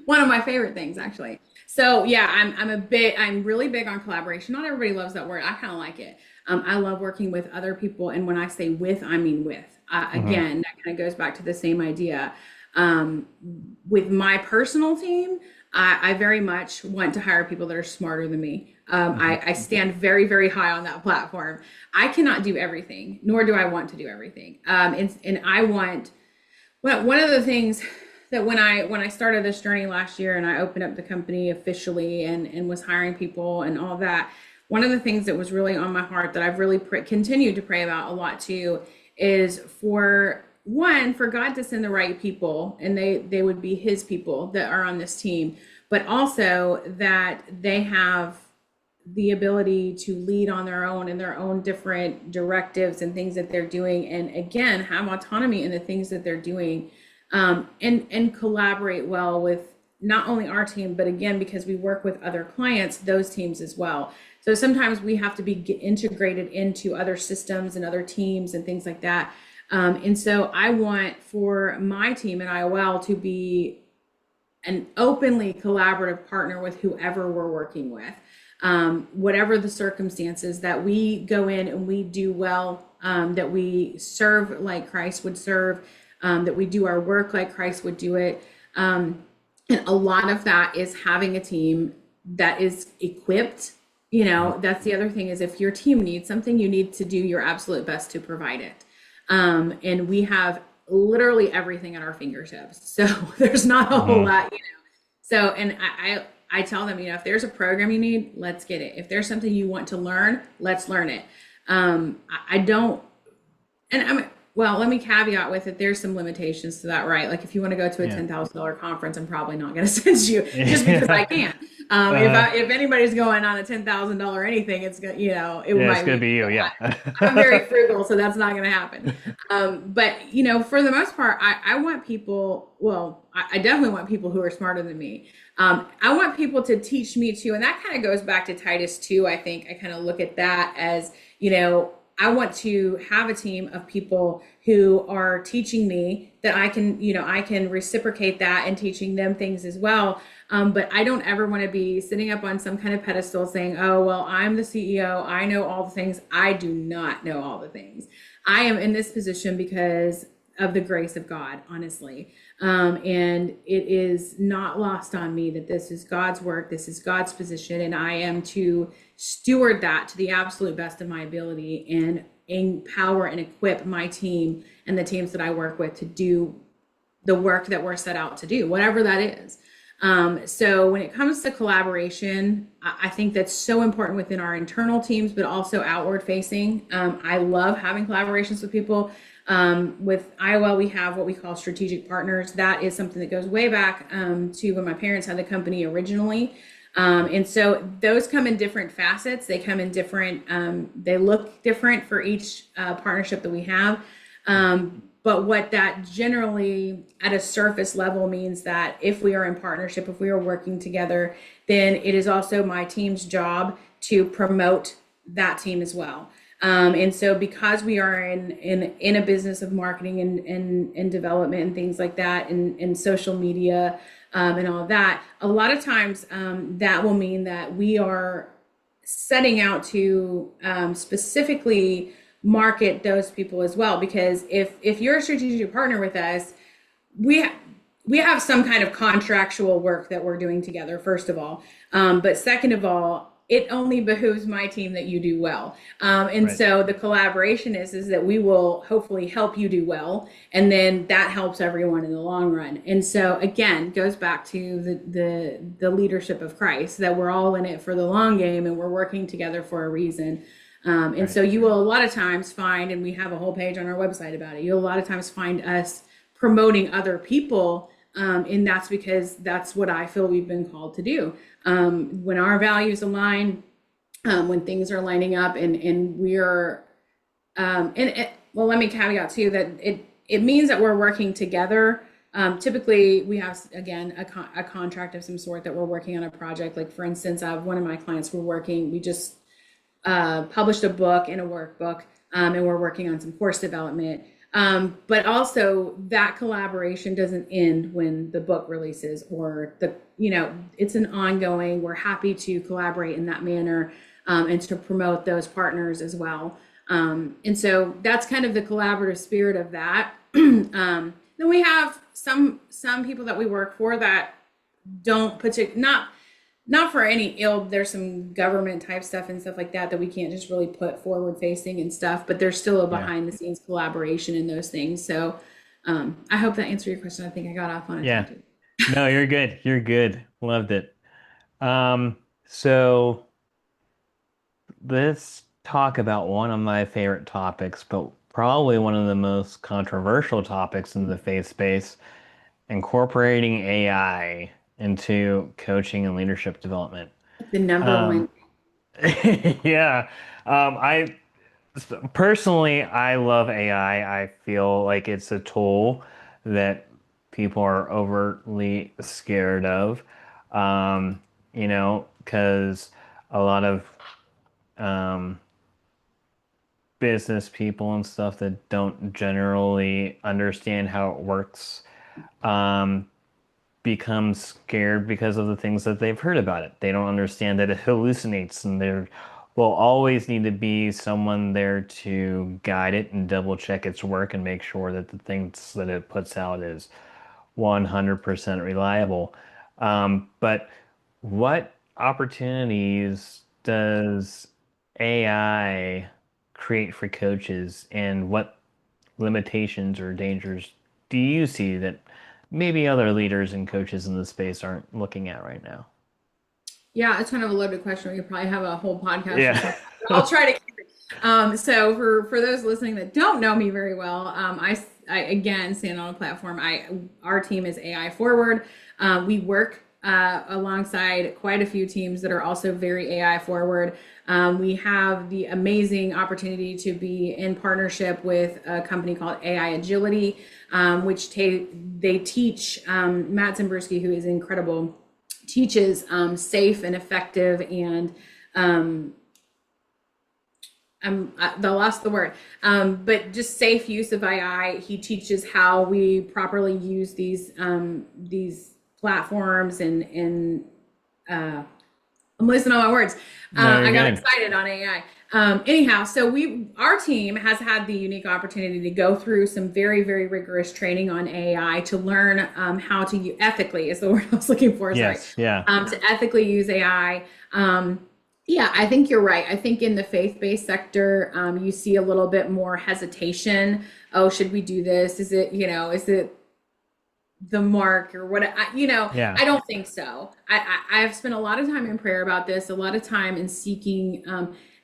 [SPEAKER 3] One of my favorite things, actually. So yeah, I'm really big on collaboration. Not everybody loves that word. I kind of like it. I love working with other people. And when I say with, I mean with. Again, that kind of goes back to the same idea. With my personal team, I very much want to hire people that are smarter than me. I stand very, very high on that platform. I cannot do everything, nor do I want to do everything. And I want, one of the things that when I started this journey last year and I opened up the company officially and was hiring people and all that, one of the things that was really on my heart that I've really continued to pray about a lot too is for God to send the right people, and they would be his people that are on this team, but also that they have the ability to lead on their own and their own different directives and things that they're doing. And again, have autonomy in the things that they're doing, and collaborate well with not only our team, but again, because we work with other clients, those teams as well. So sometimes we have to be integrated into other systems and other teams and things like that. And so I want for my team at IOL to be an openly collaborative partner with whoever we're working with. Whatever the circumstances, that we go in and we do well, that we serve like Christ would serve, that we do our work like Christ would do it. And a lot of that is having a team that is equipped. That's the other thing, is if your team needs something, you need to do your absolute best to provide it. And we have literally everything at our fingertips. So there's not a whole lot, So, and I tell them, if there's a program you need, let's get it. If there's something you want to learn, let's learn it. I don't, and let me caveat with it. There's some limitations to that, right? Like if you want to go to a $10,000 conference, I'm probably not going to send you just because I can. If anybody's going on a $10,000 anything, it's going, it's going to be you. Yeah. I'm very frugal, so that's not going to happen. But for the most part, I want people, I definitely want people who are smarter than me. I want people to teach me too. And that kind of goes back to Titus 2. I think I kind of look at that as, I want to have a team of people who are teaching me that I can reciprocate that and teaching them things as well. But I don't ever want to be sitting up on some kind of pedestal saying, oh, well, I'm the CEO. I know all the things. I do not know all the things. I am in this position because of the grace of God, honestly. And it is not lost on me that this is God's work. This is God's position. And I am to steward that to the absolute best of my ability and empower and equip my team and the teams that I work with to do the work that we're set out to do, whatever that is. So when it comes to collaboration, I think that's so important within our internal teams, but also outward facing. I love having collaborations with people. With IOL, we have what we call strategic partners. That is something that goes way back to when my parents had the company originally. And so those come in different facets. They come in different, they look different for each partnership that we have. But what that generally at a surface level means that if we are in partnership, if we are working together, then it is also my team's job to promote that team as well. And so because we are in a business of marketing and development and things like that, and social media, and all of that, a lot of times that will mean that we are setting out to specifically market those people as well. Because if you're a strategic partner with us, we have some kind of contractual work that we're doing together, first of all. But second of all, it only behooves my team that you do well. And
[SPEAKER 2] Right.
[SPEAKER 3] so the collaboration is that we will hopefully help you do well. And then that helps everyone in the long run. And so again, goes back to the leadership of Christ, that we're all in it for the long game and we're working together for a reason. And
[SPEAKER 2] Right.
[SPEAKER 3] so you will a lot of times find, and we have a whole page on our website about it, you'll a lot of times find us promoting other people. And that's because that's what I feel we've been called to do. When our values align, when things are lining up, and we're, well, let me caveat too that it means that we're working together. Typically, we have, again, a contract of some sort that we're working on a project. Like, for instance, I have one of my clients, we just published a book and a workbook, and we're working on some course development. But also that collaboration doesn't end when the book releases, or it's an ongoing, we're happy to collaborate in that manner, and to promote those partners as well. And so that's kind of the collaborative spirit of that. Then we have some people that we work for that don't not for any ill, there's some government type stuff and stuff like that we can't just really put forward facing and stuff, but there's still a behind the scenes collaboration in those things. So I hope that answered your question. I think I got off on a tangent.
[SPEAKER 2] No, you're good. You're good. Loved it. So let's talk about one of my favorite topics, but probably one of the most controversial topics in the faith space, incorporating AI into coaching and leadership development.
[SPEAKER 3] The number one.
[SPEAKER 2] Yeah. I personally, I love AI. I feel like it's a tool that people are overtly scared of, because a lot of business people and stuff that don't generally understand how it works become scared because of the things that they've heard about it. They don't understand that it hallucinates, and there will always need to be someone there to guide it and double check its work and make sure that the things that it puts out is 100% reliable. But what opportunities does AI create for coaches, and what limitations or dangers do you see that maybe other leaders and coaches in the space aren't looking at right now?
[SPEAKER 3] Yeah, it's kind of a loaded question. We could probably have a whole podcast.
[SPEAKER 2] Yeah.
[SPEAKER 3] I'll try to keep it. So for those listening that don't know me very well, I again stand on a platform. Our team is AI forward. We work alongside quite a few teams that are also very AI forward. We have the amazing opportunity to be in partnership with a company called AI Agility, which they teach, Matt Zimbrowski, who is incredible, teaches safe and effective and I lost the word, but just safe use of AI. He teaches how we properly use these platforms, and I'm losing all my words. I got excited on AI. Anyhow, so our team has had the unique opportunity to go through some very, very rigorous training on AI to learn how to ethically is the word I was looking for.
[SPEAKER 2] Yes, yeah.
[SPEAKER 3] To ethically use AI. Yeah, I think you're right. I think in the faith-based sector, you see a little bit more hesitation. Oh, should we do this? Is it the mark or what?
[SPEAKER 2] Yeah.
[SPEAKER 3] I don't think so. I've spent a lot of time in prayer about this, a lot of time in seeking.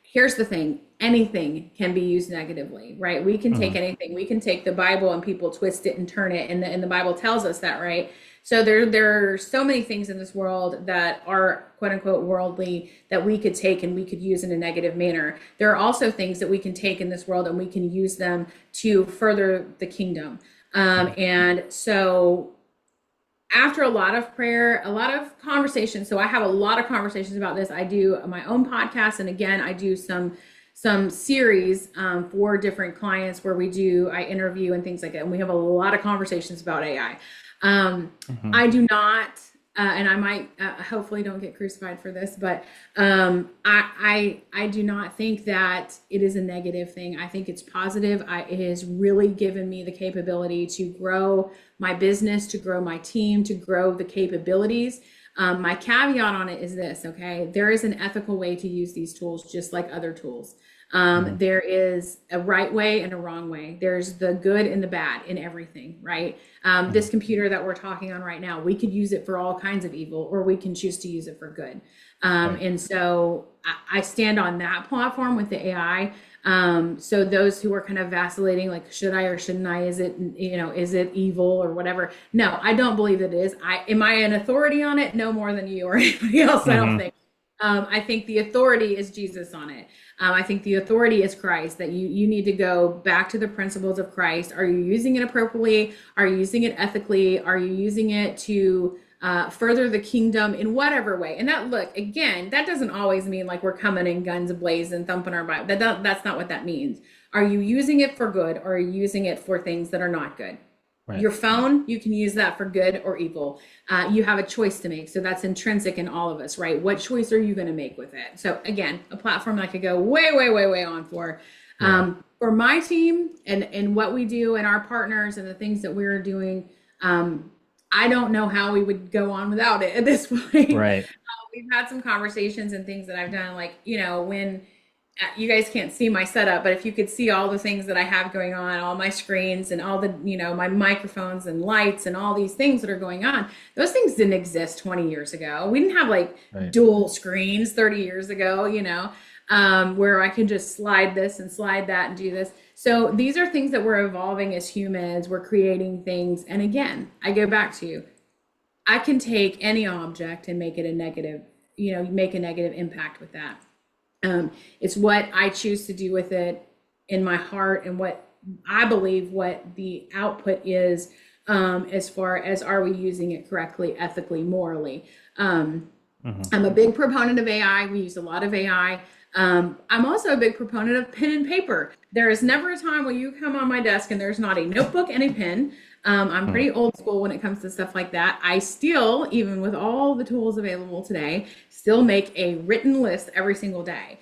[SPEAKER 3] Here's the thing: anything can be used negatively, right? We can take anything. We can take the Bible and people twist it and turn it, and the Bible tells us that, right? So there are so many things in this world that are quote unquote worldly that we could take and we could use in a negative manner. There are also things that we can take in this world and we can use them to further the kingdom. And so after a lot of prayer, a lot of conversations, so I have a lot of conversations about this. I do my own podcast, and again, I do some series for different clients where I interview and things like that. And we have a lot of conversations about AI. I do not, and I might hopefully don't get crucified for this, but I do not think that it is a negative thing. I think it's positive. It has really given me the capability to grow my business, to grow my team, to grow the capabilities. My caveat on it is this, okay? There is an ethical way to use these tools, just like other tools. There is a right way and a wrong way. There's the good and the bad in everything, right? This computer that we're talking on right now, we could use it for all kinds of evil, or we can choose to use it for good. And so I stand on that platform with the AI. So those who are kind of vacillating, like, should I or shouldn't I? Is it, is it evil or whatever? No, I don't believe that it is. Am I an authority on it? No more than you or anybody else, I don't think. I think the authority is Jesus on it. I think the authority is Christ, that you need to go back to the principles of Christ. Are you using it appropriately? Are you using it ethically? Are you using it to further the kingdom in whatever way? And that, look, again, that doesn't always mean like we're coming in guns ablaze and thumping our Bible. That's not what that means. Are you using it for good, or are you using it for things that are not good? Right. Your phone, you can use that for good or evil. You have a choice to make. So that's intrinsic in all of us, right? What choice are you going to make with it? So again, a platform that I could go way, way, way, way on for. For my team and what we do and our partners and the things that we're doing, I don't know how we would go on without it at this point.
[SPEAKER 2] Right.
[SPEAKER 3] We've had some conversations and things that I've done, like, when you guys can't see my setup, but if you could see all the things that I have going on, all my screens and all the, my microphones and lights and all these things that are going on, those things didn't exist 20 years ago. We didn't have dual screens 30 years ago, where I can just slide this and slide that and do this. So these are things that we're evolving as humans. We're creating things. And again, I go back to, I can take any object and make it a negative, make a negative impact with that. It's what I choose to do with it in my heart, and what I believe what the output is, as far as, are we using it correctly, ethically, morally? I'm a big proponent of AI. We use a lot of AI. I'm also a big proponent of pen and paper. There is never a time when you come on my desk and there's not a notebook and a pen. I'm pretty old school when it comes to stuff like that. I still, even with all the tools available today, still make a written list every single day.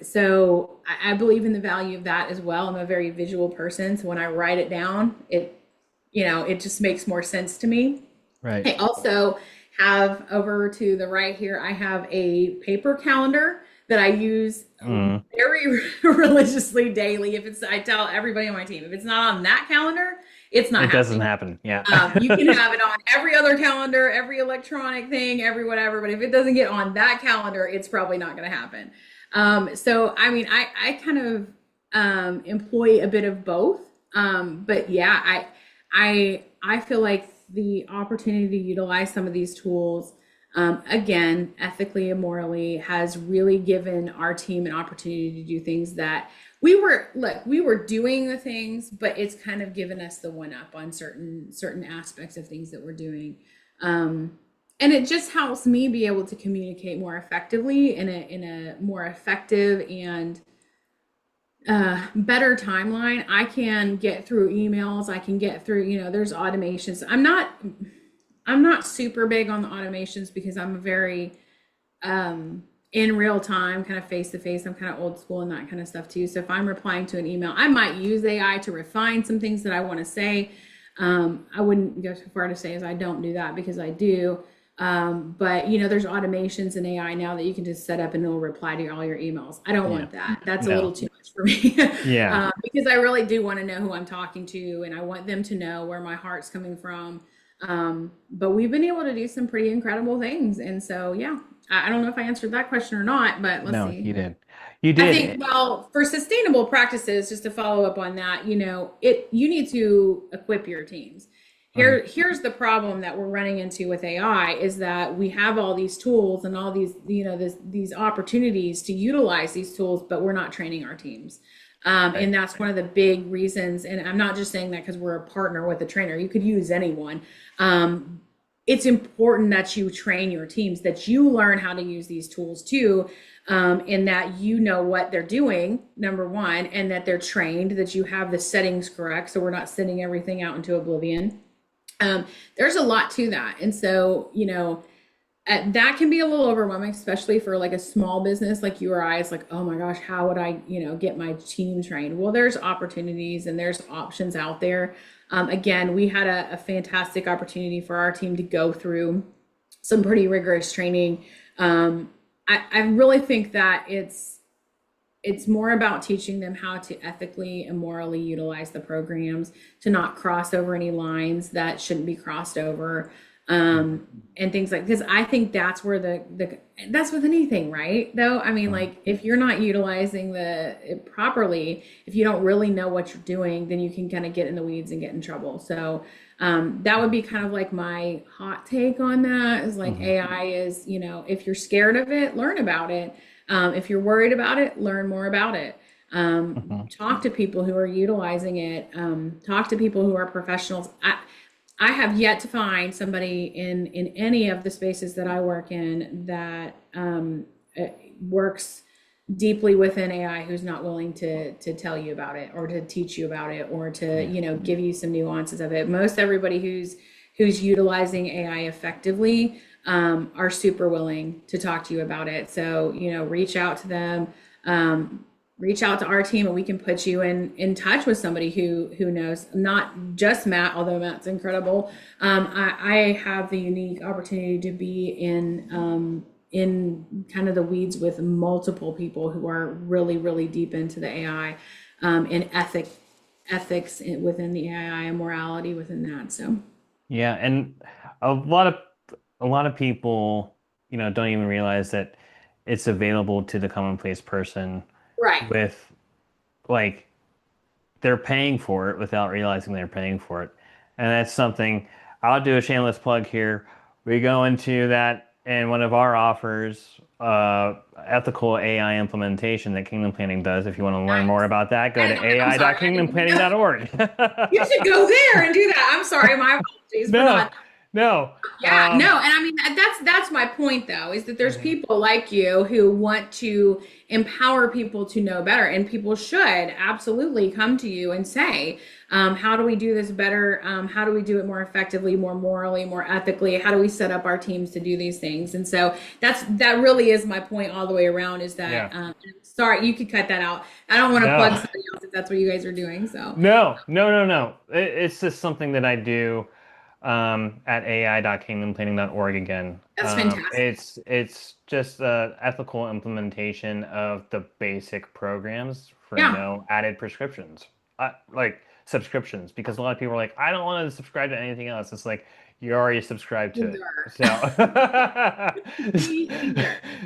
[SPEAKER 3] So I believe in the value of that as well. I'm a very visual person. So when I write it down, it just makes more sense to me.
[SPEAKER 2] Right.
[SPEAKER 3] I also have, over to the right here, I have a paper calendar that I use very religiously daily. I tell everybody on my team, if it's not on that calendar, it's not happening. It
[SPEAKER 2] doesn't happen. Yeah.
[SPEAKER 3] You can have it on every other calendar, every electronic thing, every whatever, but if it doesn't get on that calendar, it's probably not going to happen. So, I mean, I kind of employ a bit of both. But yeah, I feel like the opportunity to utilize some of these tools, again, ethically and morally, has really given our team an opportunity to do things that we were doing the things, but it's kind of given us the one up on certain aspects of things that we're doing. And it just helps me be able to communicate more effectively in a more effective and better timeline. I can get through emails. I can get through, there's automations. I'm not super big on the automations because I'm a very in real time, kind of face to face. I'm kind of old school and that kind of stuff too. So if I'm replying to an email, I might use AI to refine some things that I want to say. I wouldn't go so far to say as I don't do that, because I do. But there's automations in AI now that you can just set up and it'll reply to all your emails. I don't want that. That's a little too much for me.
[SPEAKER 2] Yeah.
[SPEAKER 3] Because I really do want to know who I'm talking to, and I want them to know where my heart's coming from. But we've been able to do some pretty incredible things. And so, yeah, I don't know if I answered that question or not, but let's see.
[SPEAKER 2] No, you did. You did.
[SPEAKER 3] I think, well, for sustainable practices, just to follow up on that, you need to equip your teams. Here's the problem that we're running into with AI, is that we have all these tools and all these, these opportunities to utilize these tools, but we're not training our teams. And that's one of the big reasons. And I'm not just saying that because we're a partner with a trainer. You could use anyone. It's important that you train your teams, that you learn how to use these tools too, and that you know what they're doing, number one, and that they're trained, that you have the settings correct, so we're not sending everything out into oblivion. There's a lot to that. And so, that can be a little overwhelming, especially for like a small business like you or I. It's like, oh my gosh, how would I, get my team trained? Well, there's opportunities and there's options out there. Again, we had a fantastic opportunity for our team to go through some pretty rigorous training. I really think that it's more about teaching them how to ethically and morally utilize the programs, to not cross over any lines that shouldn't be crossed over, and things like, because I think that's where that's with anything, right? Though, I mean, like if you're not utilizing it properly, if you don't really know what you're doing, then you can kind of get in the weeds and get in trouble. So that would be kind of like my hot take on that, is like AI is, if you're scared of it, learn about it. If you're worried about it, learn more about it. Talk to people who are utilizing it. Talk to people who are professionals. I have yet to find somebody in any of the spaces that I work in that works deeply within AI who's not willing to tell you about it, or to teach you about it, or to give you some nuances of it. Most everybody who's utilizing AI effectively are super willing to talk to you about it. So, reach out to them, reach out to our team, and we can put you in touch with somebody who knows, not just Matt, although Matt's incredible. I have the unique opportunity to be in kind of the weeds with multiple people who are really, really deep into the AI, and ethics within the AI and morality within that. So,
[SPEAKER 2] Yeah, and a lot of people, don't even realize that it's available to the commonplace person
[SPEAKER 3] right.
[SPEAKER 2] with, like, they're paying for it without realizing they're paying for it. And that's something I'll do a shameless plug here. We go into that in one of our offers, ethical AI implementation that Kingdom Planning does. If you want to learn more about that, go to ai.kingdomplanning.org.
[SPEAKER 3] You should go there and do that. I'm sorry, my apologies for
[SPEAKER 2] No,
[SPEAKER 3] not.
[SPEAKER 2] no.
[SPEAKER 3] Yeah, no, and I mean that's my point though, is that there's people like you who want to empower people to know better, and people should absolutely come to you and say, how do we do this better? How do we do it more effectively, more morally, more ethically? How do we set up our teams to do these things? And so that really is my point all the way around, is that sorry, you could cut that out. I don't want to plug somebody else if that's what you guys are doing. So
[SPEAKER 2] no. It's just something that I do at ai.kingdomplanning.org again.
[SPEAKER 3] that's fantastic.
[SPEAKER 2] It's just ethical implementation of the basic programs for
[SPEAKER 3] Yeah.
[SPEAKER 2] no added prescriptions, like subscriptions, because a lot of people are like, I don't want to subscribe to anything else. It's like, you already subscribed to it. So, so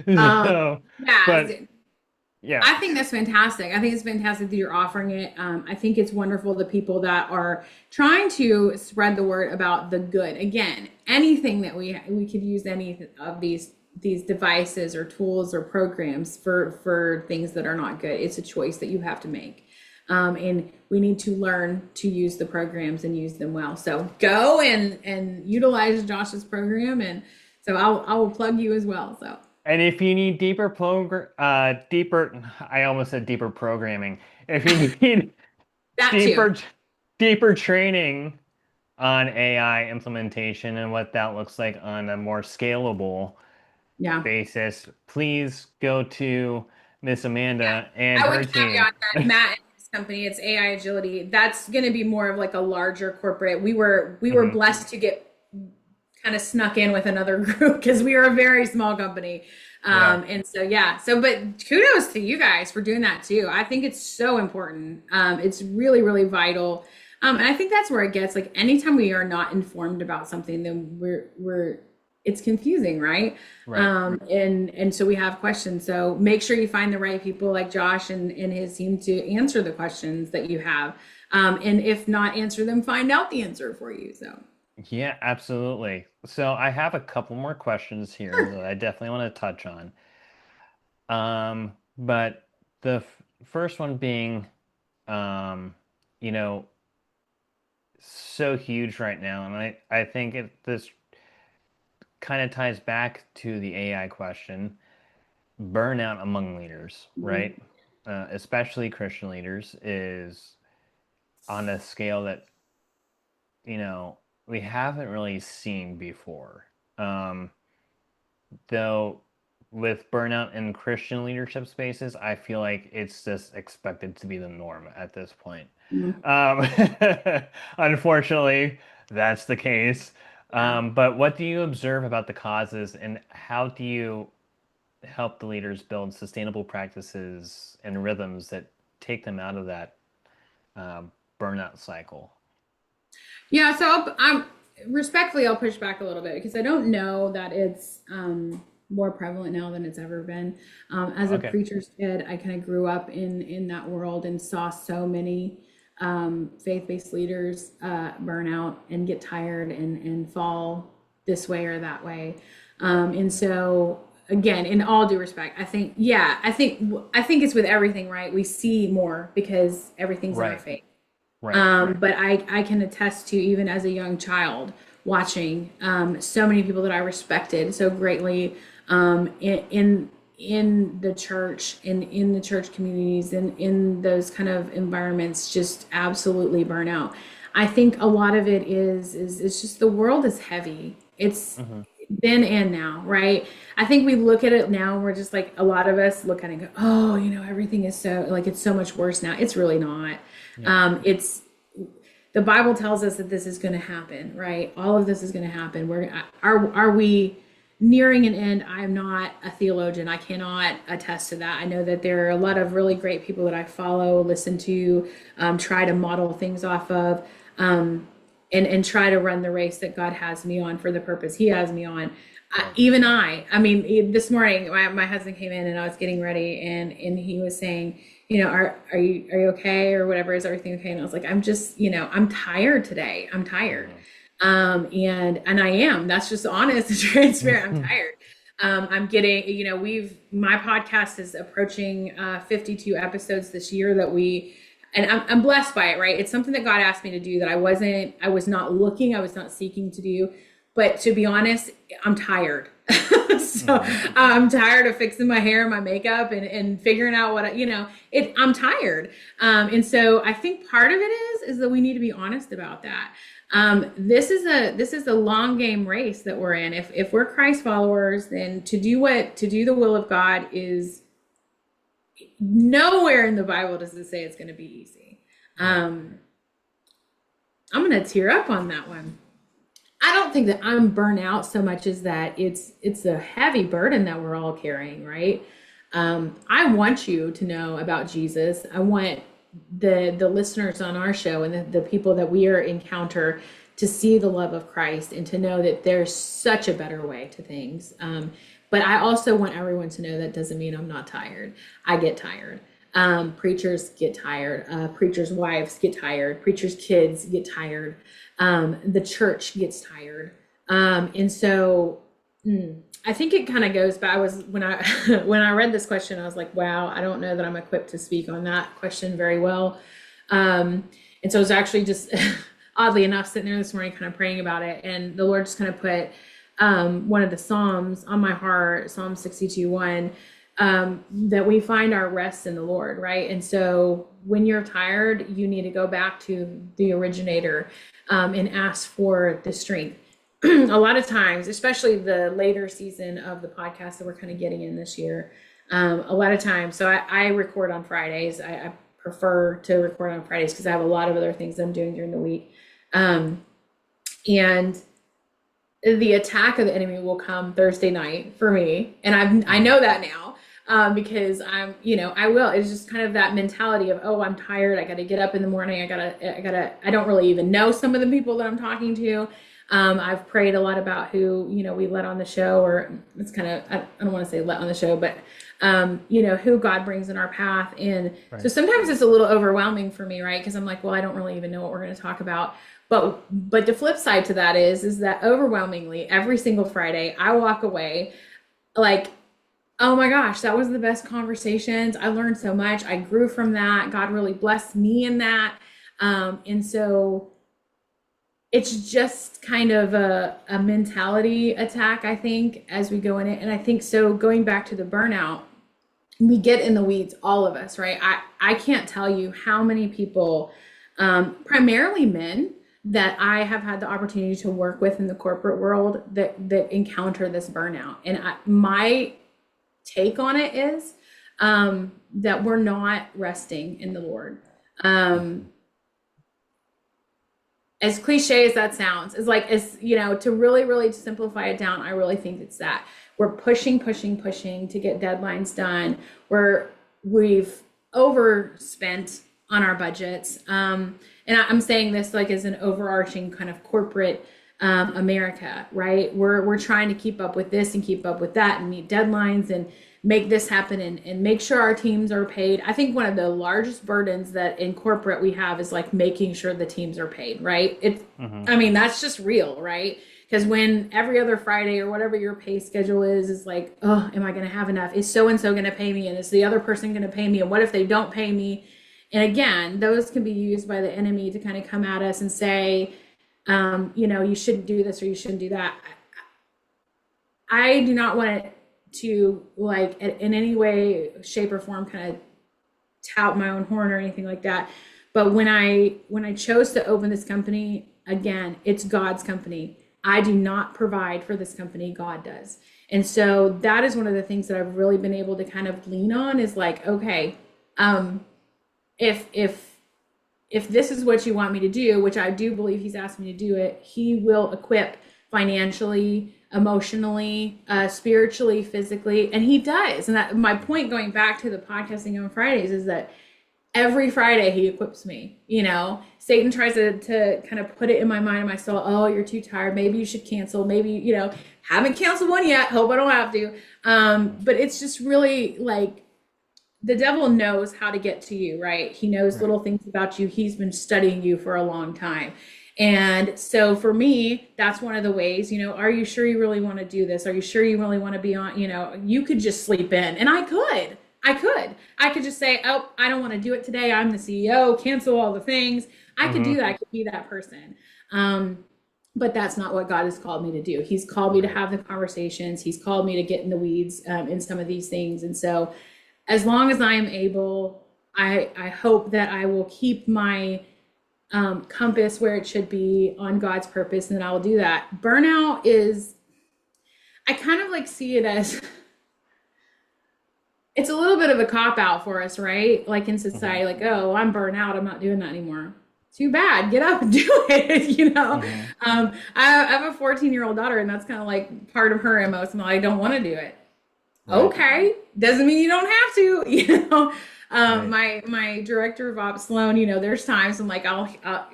[SPEAKER 3] Yeah.
[SPEAKER 2] but yeah.
[SPEAKER 3] I think that's fantastic. I think it's fantastic that you're offering it. I think it's wonderful, the people that are trying to spread the word about the good. Again, anything that we could use any of these devices or tools or programs for things that are not good. It's a choice that you have to make. And we need to learn to use the programs and use them well. So go and utilize Josh's program, and so I will plug you as well. So.
[SPEAKER 2] And if you need I almost said deeper programming. If you need
[SPEAKER 3] That
[SPEAKER 2] deeper,
[SPEAKER 3] too.
[SPEAKER 2] deeper training on AI implementation and what that looks like on a more scalable basis, please go to Miss Amanda and
[SPEAKER 3] I
[SPEAKER 2] her
[SPEAKER 3] would
[SPEAKER 2] team.
[SPEAKER 3] caveat that Matt and his company, it's AI Agility. That's going to be more of like a larger corporate. We were blessed to get kind of snuck in with another group because we are a very small company. And so, but kudos to you guys for doing that too. I think it's so important. It's really, really vital. And I think that's where it gets, like, anytime we are not informed about something, then it's confusing, right? And so we have questions. So make sure you find the right people like Josh and his team to answer the questions that you have. And if not answer them, find out the answer for you. So.
[SPEAKER 2] Yeah, absolutely. So I have a couple more questions here that I definitely want to touch on. But the first one being, you know, so huge right now, and I think this kind of ties back to the AI question, burnout among leaders, right? Especially Christian leaders, is on a scale that, you know, we haven't really seen before. Um, though with burnout in Christian leadership spaces, I feel like it's just expected to be the norm at this point.
[SPEAKER 3] Mhm.
[SPEAKER 2] Um, Unfortunately, that's the case.
[SPEAKER 3] Yeah.
[SPEAKER 2] But what do you observe about the causes, and how do you help the leaders build sustainable practices and rhythms that take them out of that burnout cycle?
[SPEAKER 3] Yeah, so I'm respectfully, I'll push back a little bit because I don't know that it's more prevalent now than it's ever been. As a
[SPEAKER 2] Okay.
[SPEAKER 3] preacher's kid, I kind of grew up in that world and saw so many faith-based leaders burn out and get tired and fall this way or that way. And so again, in all due respect, I think, yeah, I think it's with everything, right? We see more because everything's in our
[SPEAKER 2] Right.
[SPEAKER 3] face.
[SPEAKER 2] Right.
[SPEAKER 3] But I can attest to, even as a young child, watching so many people that I respected so greatly in the church, in the church communities, and in those kind of environments, just absolutely burn out. I think a lot of it is it's just the world is heavy. It's
[SPEAKER 2] Hmm.
[SPEAKER 3] then and now, right? I think we look at it now and we're just like, a lot of us look at it and go, oh, everything is so, like, it's so much worse now. It's really not.
[SPEAKER 2] Yeah.
[SPEAKER 3] It's the Bible tells us that this is going to happen, right? All of this is going to happen. Are we nearing an end? I'm not a theologian. I cannot attest to that. I know that there are a lot of really great people that I follow, listen to, try to model things off of, and try to run the race that God has me on for the purpose He has me on. I mean, this morning my husband came in and I was getting ready, and he was saying, are you okay, or whatever, is everything okay? And I was like, I'm just, I'm tired today. I'm tired. And I am. That's just honest and transparent. I'm tired. I'm getting, my podcast is approaching 52 episodes this year and I'm blessed by it, right? It's something that God asked me to do that I was not seeking to do. But to be honest, I'm tired. So I'm tired of fixing my hair and my makeup and figuring out I'm tired. And so I think part of it is that we need to be honest about that. This is a long game race that we're in. If we're Christ followers, then to do the will of God is nowhere in the Bible does it say it's going to be easy. I'm going to tear up on that one. I don't think that I'm burnt out so much as that it's a heavy burden that we're all carrying, right? I want you to know about Jesus. I want the listeners on our show and the people that we encounter to see the love of Christ and to know that there's such a better way to things. But I also want everyone to know that doesn't mean I'm not tired. I get tired. Preachers get tired. Preachers' wives get tired. Preachers' kids get tired. The church gets tired. And so I think it kind of goes back. When I read this question, I was like, wow, I don't know that I'm equipped to speak on that question very well. And so I was actually just oddly enough sitting there this morning kind of praying about it, and the Lord just kind of put one of the Psalms on my heart, Psalm 62:1, that we find our rest in the Lord, right? And so when you're tired, you need to go back to the originator and ask for the strength. A lot of times, especially the later season of the podcast that we're kind of getting in this year, a lot of times, so I record on Fridays. I prefer to record on Fridays because I have a lot of other things I'm doing during the week. And the attack of the enemy will come Thursday night for me. And I know that now. Because I will. It's just kind of that mentality of, oh, I'm tired. I got to get up in the morning. I don't really even know some of the people that I'm talking to. I've prayed a lot about who, we let on the show, or it's kind of, I don't want to say let on the show, but, who God brings in our path. And
[SPEAKER 2] Right.
[SPEAKER 3] So sometimes it's a little overwhelming for me, right? Because I'm like, well, I don't really even know what we're going to talk about. But the flip side to that is that overwhelmingly every single Friday I walk away like, oh my gosh, that was the best conversations. I learned so much. I grew from that. God really blessed me in that. And so it's just kind of a mentality attack, I think, as we go in it. And I think so going back to the burnout, we get in the weeds, all of us, right? I can't tell you how many people, primarily men, that I have had the opportunity to work with in the corporate world that encounter this burnout. And my take on it is that we're not resting in the Lord. As cliche as that sounds, is like, as you know, to really simplify it down, I really think it's that we're pushing to get deadlines done. We've overspent on our budgets. And I'm saying this like as an overarching kind of corporate America, right? We're trying to keep up with this and keep up with that and meet deadlines and make this happen and make sure our teams are paid. I think one of the largest burdens that in corporate we have is like making sure the teams are paid, right? I mean, that's just real, right? Because when every other Friday or whatever your pay schedule is like, oh, am I going to have enough? Is so-and-so going to pay me? And is the other person going to pay me? And what if they don't pay me? And again, those can be used by the enemy to kind of come at us and say, you shouldn't do this or you shouldn't do that. I do not want to like in any way, shape or form kind of tout my own horn or anything like that. But when I chose to open this company, again, it's God's company. I do not provide for this company, God does. And so that is one of the things that I've really been able to kind of lean on is like, okay, if this is what you want me to do, which I do believe he's asked me to do it, he will equip financially, emotionally, spiritually, physically, and he does. And that my point going back to the podcasting on Fridays is that every Friday he equips me. Satan tries to kind of put it in my mind and my soul, oh, you're too tired, maybe you should cancel, maybe, haven't canceled one yet, hope I don't have to. But it's just really like the devil knows how to get to you, right? He knows little things about you. He's been studying you for a long time. And so for me, that's one of the ways, are you sure you really want to do this? Are you sure you really want to be on, you could just sleep in, and I could just say, oh, I don't want to do it today. I'm the CEO, cancel all the things. I could do that. I could be that person. But that's not what God has called me to do. He's called me to have the conversations. He's called me to get in the weeds in some of these things. And so as long as I am able, I hope that I will keep my compass where it should be on God's purpose, and then I will do that. Burnout is, I kind of like see it as, it's a little bit of a cop out for us, right? Like in society, like, oh, I'm burnt out, I'm not doing that anymore. Too bad, get up and do it, I have a 14-year-old daughter, and that's kind of like part of her MO. So I don't want to do it. Right. Okay, doesn't mean you don't have to, My director of ops, Sloan, there's times I'm like,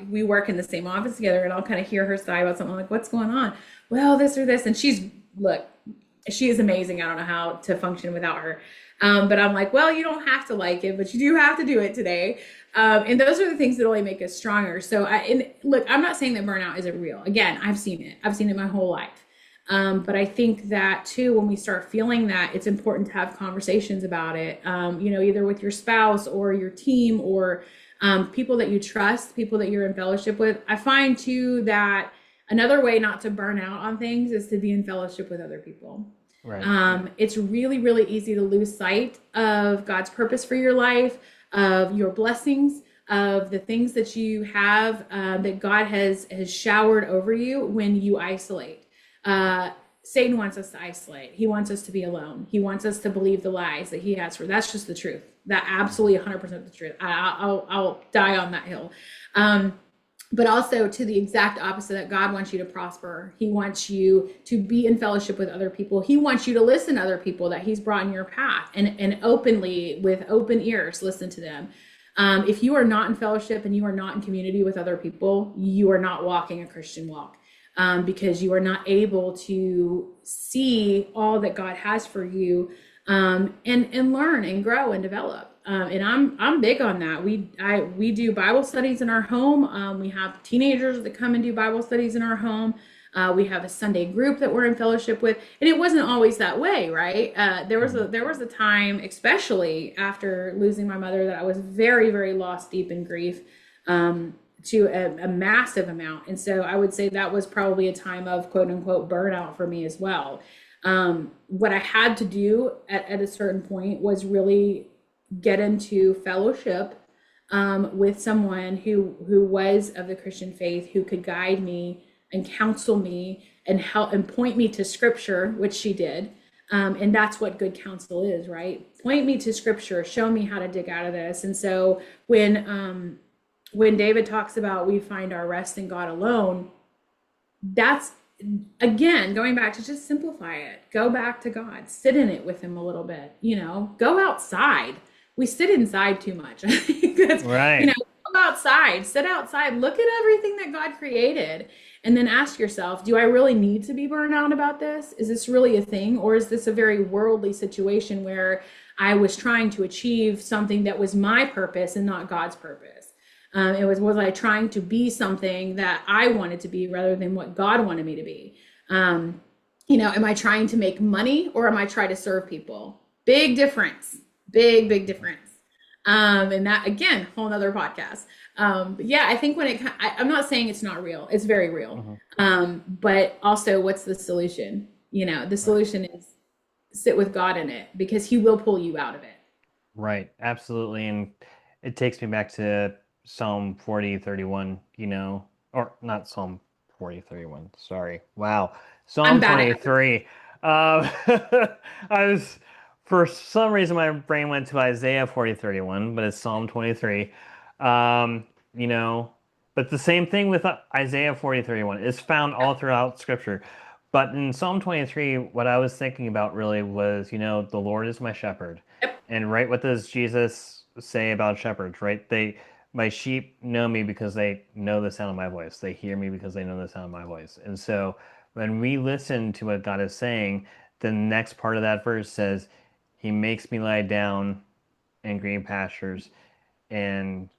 [SPEAKER 3] we work in the same office together, and I'll kind of hear her side about something. I'm like, what's going on? Well, this or this. And she is amazing. I don't know how to function without her. But I'm like, well, you don't have to like it, but you do have to do it today. And those are the things that only make us stronger. So I'm not saying that burnout isn't real. Again, I've seen it my whole life. But I think that too, when we start feeling that, it's important to have conversations about it, either with your spouse or your team or people that you trust, people that you're in fellowship with. I find too that another way not to burn out on things is to be in fellowship with other people. Right. It's really, really easy to lose sight of God's purpose for your life, of your blessings, of the things that you have, that God has showered over you when you isolate. Satan wants us to isolate. He wants us to be alone. He wants us to believe the lies that he has for. That's just the truth. That absolutely 100% the truth. I'll die on that hill. But also to the exact opposite, that God wants you to prosper. He wants you to be in fellowship with other people. He wants you to listen to other people that he's brought in your path and openly, with open ears, listen to them. If you are not in fellowship and you are not in community with other people, you are not walking a Christian walk. Because you are not able to see all that God has for you, and learn and grow and develop. And I'm big on that. We do Bible studies in our home. We have teenagers that come and do Bible studies in our home. We have a Sunday group that we're in fellowship with, and it wasn't always that way, right? There was a time, especially after losing my mother, that I was very, very lost deep in grief. To a massive amount. And so I would say that was probably a time of quote unquote burnout for me as well. What I had to do at a certain point was really get into fellowship with someone who was of the Christian faith, who could guide me and counsel me and help and point me to scripture, which she did. And that's what good counsel is, right? Point me to scripture, show me how to dig out of this. And so when David talks about we find our rest in God alone, that's, again, going back to just simplify it. Go back to God, sit in it with him a little bit, go outside. We sit inside too much. I think that's
[SPEAKER 2] Right.
[SPEAKER 3] Go outside, sit outside, look at everything that God created, and then ask yourself, do I really need to be burned out about this? Is this really a thing? Or is this a very worldly situation where I was trying to achieve something that was my purpose and not God's purpose? Was I trying to be something that I wanted to be rather than what God wanted me to be? Am I trying to make money or am I trying to serve people? Big difference, big difference. And that, again, whole nother podcast. But yeah, I think I'm not saying it's not real. It's very real. But also, what's the solution? The solution is sit with God in it, because he will pull you out of it.
[SPEAKER 2] Right. Absolutely. And it takes me back to Psalm 40:31, or not Psalm 40:31. Sorry. Wow. Psalm 23. For some reason, my brain went to Isaiah 40:31, but it's Psalm 23. But the same thing with Isaiah 40:31. It's found all throughout Scripture. But in Psalm 23, what I was thinking about really was, the Lord is my shepherd.
[SPEAKER 3] Yep.
[SPEAKER 2] And right, what does Jesus say about shepherds, right? My sheep know me because they know the sound of my voice. They hear me because they know the sound of my voice. And so when we listen to what God is saying, the next part of that verse says, he makes me lie down in green pastures and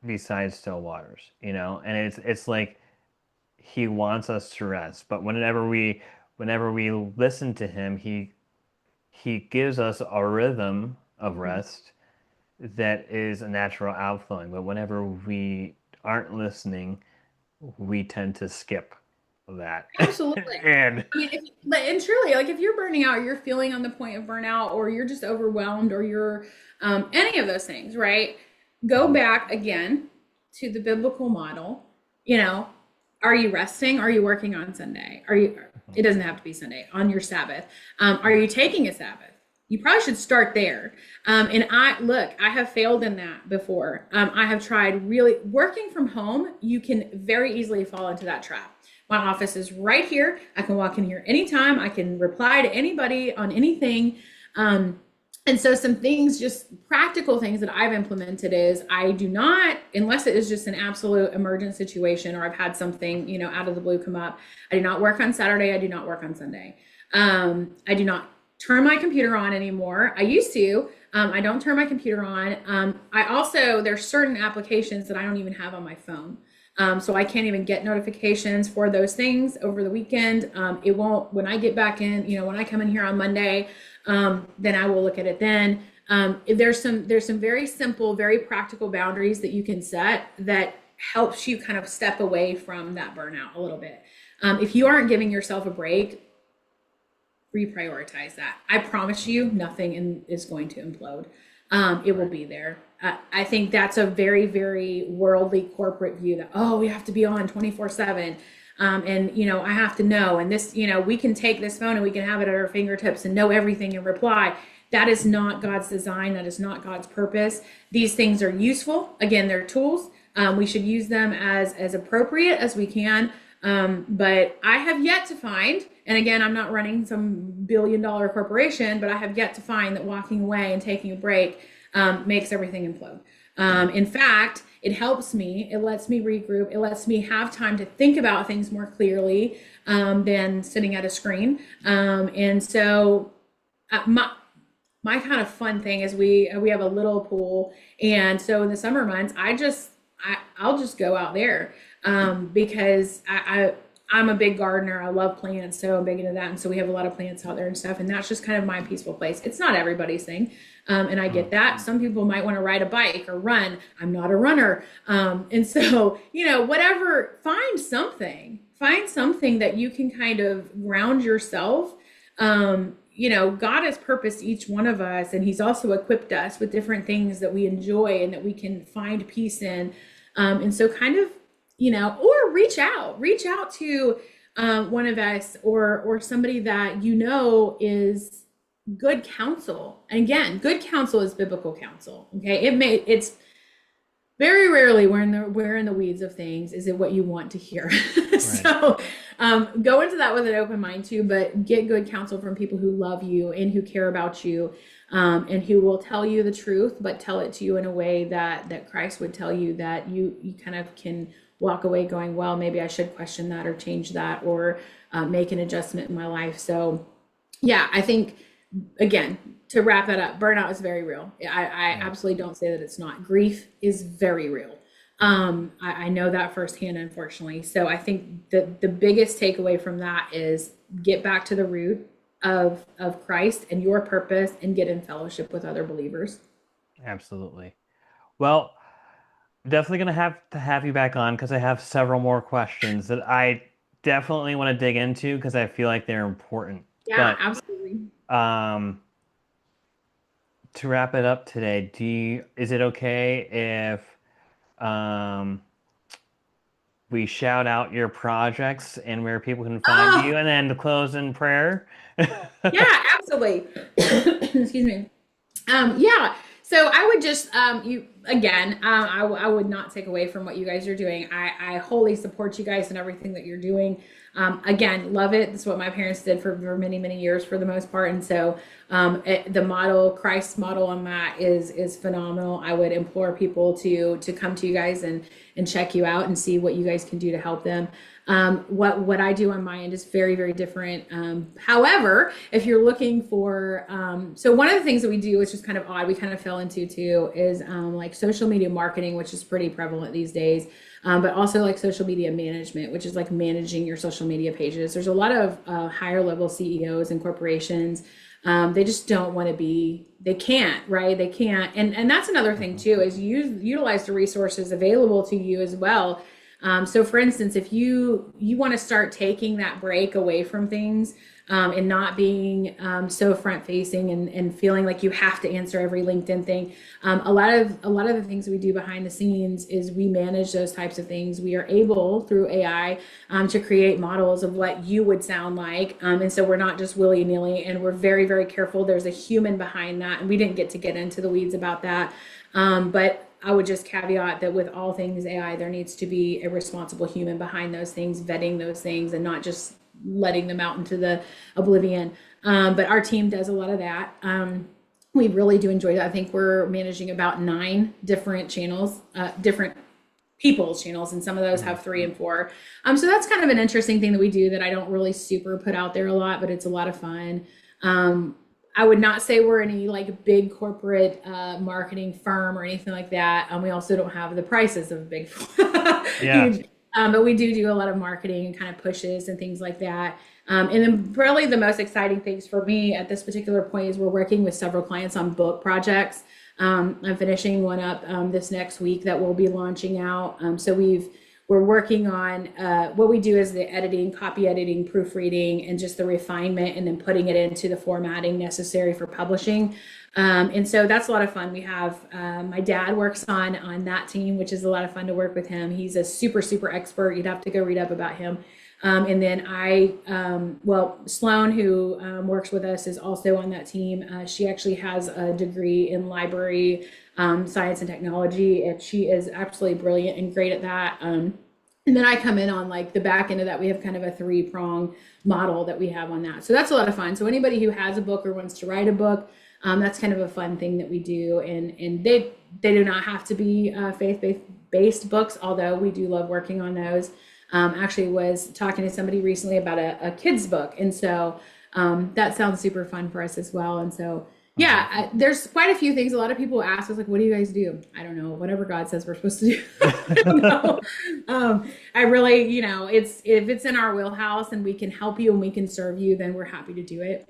[SPEAKER 2] beside still waters, and it's like he wants us to rest. But whenever we listen to him, he gives us a rhythm of rest that is a natural outflowing. But whenever we aren't listening, we tend to skip that.
[SPEAKER 3] Absolutely.
[SPEAKER 2] And
[SPEAKER 3] truly, like, if you're burning out, you're feeling on the point of burnout, or you're just overwhelmed, or you're any of those things, right? Go back again to the biblical model. Are you resting? Are you working on Sunday? It doesn't have to be Sunday, on your Sabbath. Are you taking a Sabbath? You probably should start there. And I have failed in that before. I have tried really working from home. You can very easily fall into that trap. My office is right here. I can walk in here anytime. I can reply to anybody on anything. And so some things, just practical things that I've implemented is I do not, unless it is just an absolute emergent situation or I've had something, out of the blue come up, I do not work on Saturday. I do not work on Sunday. I do not turn my computer on anymore. I used to. I don't turn my computer on. There's certain applications that I don't even have on my phone. So I can't even get notifications for those things over the weekend. It won't, when I get back in, when I come in here on Monday, then I will look at it then. There's some very simple, very practical boundaries that you can set that helps you kind of step away from that burnout a little bit. If you aren't giving yourself a break, reprioritize that. I promise you, nothing is going to implode. It will be there. I think that's a very, very worldly corporate view that, we have to be on 24/7. And, I have to know, and this, we can take this phone and we can have it at our fingertips and know everything and reply. That is not God's design. That is not God's purpose. These things are useful. Again, they're tools. We should use them as appropriate as we can. But I have yet to find, and again, I'm not running some billion-dollar corporation, but I have yet to find that walking away and taking a break makes everything implode. In fact, it helps me. It lets me regroup. It lets me have time to think about things more clearly than sitting at a screen. And so my kind of fun thing is we have a little pool, and so in the summer months, I'll just go out there because I'm a big gardener. I love plants, so I'm big into that. And so we have a lot of plants out there and stuff. And that's just kind of my peaceful place. It's not everybody's thing. And I get that. Some people might want to ride a bike or run. I'm not a runner. And so, whatever, find something that you can kind of ground yourself. God has purposed each one of us, and he's also equipped us with different things that we enjoy and that we can find peace in. And so kind of, or reach out to one of us or somebody that is good counsel. And again, good counsel is biblical counsel. Okay. It's very rarely we're in the weeds of things is it what you want to hear. Right. So go into that with an open mind too, but get good counsel from people who love you and who care about you, and who will tell you the truth, but tell it to you in a way that Christ would tell you, that you kind of can walk away going, well, maybe I should question that or change that or make an adjustment in my life. So yeah, I think, again, to wrap it up, burnout is very real. I absolutely don't say that it's not. Grief is very real. I know that firsthand, unfortunately. So I think the biggest takeaway from that is get back to the root of Christ and your purpose and get in fellowship with other believers.
[SPEAKER 2] Absolutely. Well, definitely going to have you back on because I have several more questions that I definitely want to dig into because I feel like they're important.
[SPEAKER 3] Yeah, absolutely.
[SPEAKER 2] To wrap it up today, is it okay if we shout out your projects and where people can find you, and then to close in prayer?
[SPEAKER 3] Yeah, absolutely. Excuse me. Yeah. So I would just, I would not take away from what you guys are doing. I wholly support you guys and everything that you're doing. Again, love it. That's what my parents did for many, many years for the most part. And so Christ's model on that is phenomenal. I would implore people to come to you guys and check you out and see what you guys can do to help them. What I do on my end is very, very different. However, if you're looking for, so one of the things that we do, which is kind of odd, we kind of fell into too, is like social media marketing, which is pretty prevalent these days. But also like social media management, which is like managing your social media pages. There's a lot of higher level CEOs and corporations. They just don't want to they can't, right? They can't. And that's another thing too, is utilize the resources available to you as well. So for instance, if you want to start taking that break away from things, and not being so front facing and feeling like you have to answer every LinkedIn thing. A lot of the things we do behind the scenes is we manage those types of things. We are able through AI to create models of what you would sound like. And so we're not just willy-nilly, and we're very, very careful. There's a human behind that. And we didn't get into the weeds about that. But I would just caveat that with all things AI, there needs to be a responsible human behind those things, vetting those things, and not just letting them out into the oblivion. But our team does a lot of that. We really do enjoy that. I think we're managing about 9 different channels, different people's channels, and some of those have 3 and 4. So that's kind of an interesting thing that we do that I don't really super put out there a lot, but it's a lot of fun. I would not say we're any like big corporate marketing firm or anything like that. We also don't have the prices of a big huge, but we do a lot of marketing and kind of pushes and things like that. And then really the most exciting things for me at this particular point is we're working with several clients on book projects. I'm finishing one up this next week that we'll be launching out. So we're working on what we do is the editing, copy editing, proofreading, and just the refinement, and then putting it into the formatting necessary for publishing. And so that's a lot of fun. We have my dad works on that team, which is a lot of fun to work with him. He's a super, super expert. You'd have to go read up about him. And then Sloan, who works with us, is also on that team. She actually has a degree in library science and technology, and she is absolutely brilliant and great at that. And then I come in on like the back end of that. We have kind of a 3-prong model that we have on that. So that's a lot of fun. So anybody who has a book or wants to write a book, that's kind of a fun thing that we do. And they do not have to be faith-based books, although we do love working on those. Actually was talking to somebody recently about a kid's book. And so that sounds super fun for us as well. And so, yeah, there's quite a few things. A lot of people ask us, like, what do you guys do? I don't know, whatever God says we're supposed to do. I don't know. I really, if it's in our wheelhouse and we can help you and we can serve you, then we're happy to do it.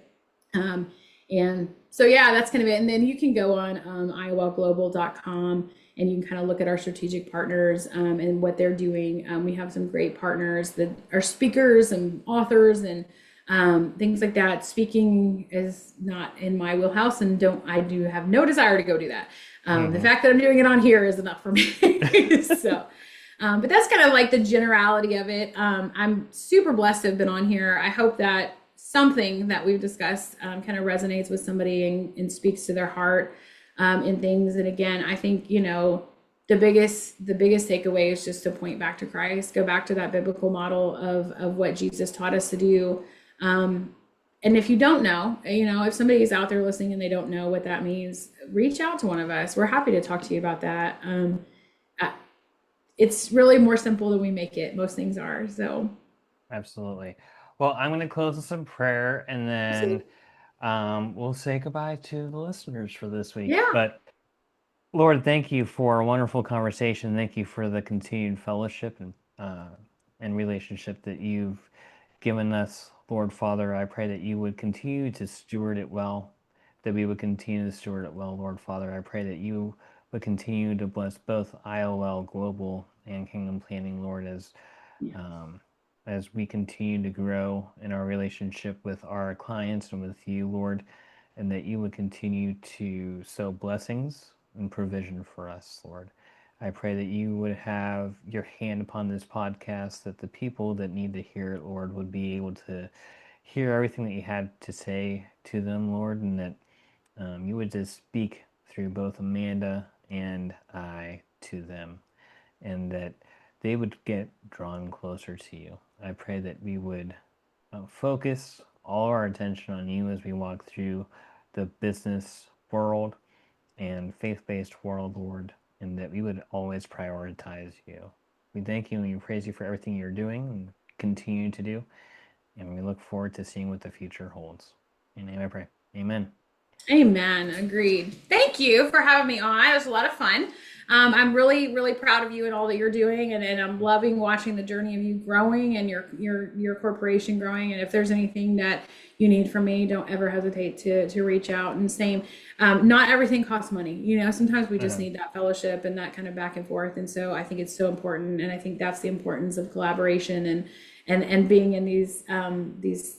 [SPEAKER 3] And so, yeah, that's kind of it. And then you can go on IOLglobal.com and you can kind of look at our strategic partners and what they're doing. We have some great partners that are speakers and authors and things like that. Speaking is not in my wheelhouse, and I do have no desire to go do that. The fact that I'm doing it on here is enough for me. So, but that's kind of like the generality of it. I'm super blessed to have been on here. I hope that something that we've discussed kind of resonates with somebody and speaks to their heart in things. And again, I think, the biggest takeaway is just to point back to Christ, go back to that biblical model of what Jesus taught us to do. And if you don't know, if somebody is out there listening and they don't know what that means, reach out to one of us. We're happy to talk to you about that. It's really more simple than we make it. Most things are. So
[SPEAKER 2] Absolutely. Well, I'm going to close with some prayer, and then we'll say goodbye to the listeners for this week.
[SPEAKER 3] Yeah.
[SPEAKER 2] But Lord, thank you for a wonderful conversation. Thank you for the continued fellowship and relationship that you've given us. Lord Father, I pray that you would continue to steward it well, that we would continue to steward it well, Lord Father. I pray that you would continue to bless both IOL Global and Kingdom Planning, Lord, as we continue to grow in our relationship with our clients and with you, Lord, and that you would continue to sow blessings and provision for us, Lord. I pray that you would have your hand upon this podcast, that the people that need to hear it, Lord, would be able to hear everything that you had to say to them, Lord, and that you would just speak through both Amanda and I to them, and that they would get drawn closer to you. I pray that we would focus all our attention on you as we walk through the business world and faith-based world, Lord, and that we would always prioritize you. We thank you and we praise you for everything you're doing and continue to do, and we look forward to seeing what the future holds. In your name I pray. Amen.
[SPEAKER 3] Amen. Agreed. Thank you for having me on. It was a lot of fun. I'm really, really proud of you and all that you're doing, and I'm loving watching the journey of you growing and your corporation growing. And if there's anything that you need from me, don't ever hesitate to reach out. And same, not everything costs money. Sometimes we just need that fellowship and that kind of back and forth. And so I think it's so important, and I think that's the importance of collaboration and being in these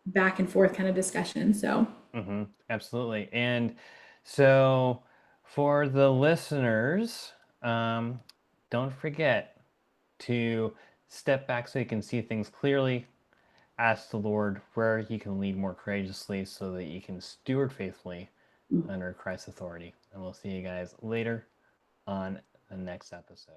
[SPEAKER 3] back and forth kind of discussions. So.
[SPEAKER 2] Absolutely. And so for the listeners, don't forget to step back so you can see things clearly. Ask the Lord where you can lead more courageously so that you can steward faithfully under Christ's authority. And we'll see you guys later on the next episode.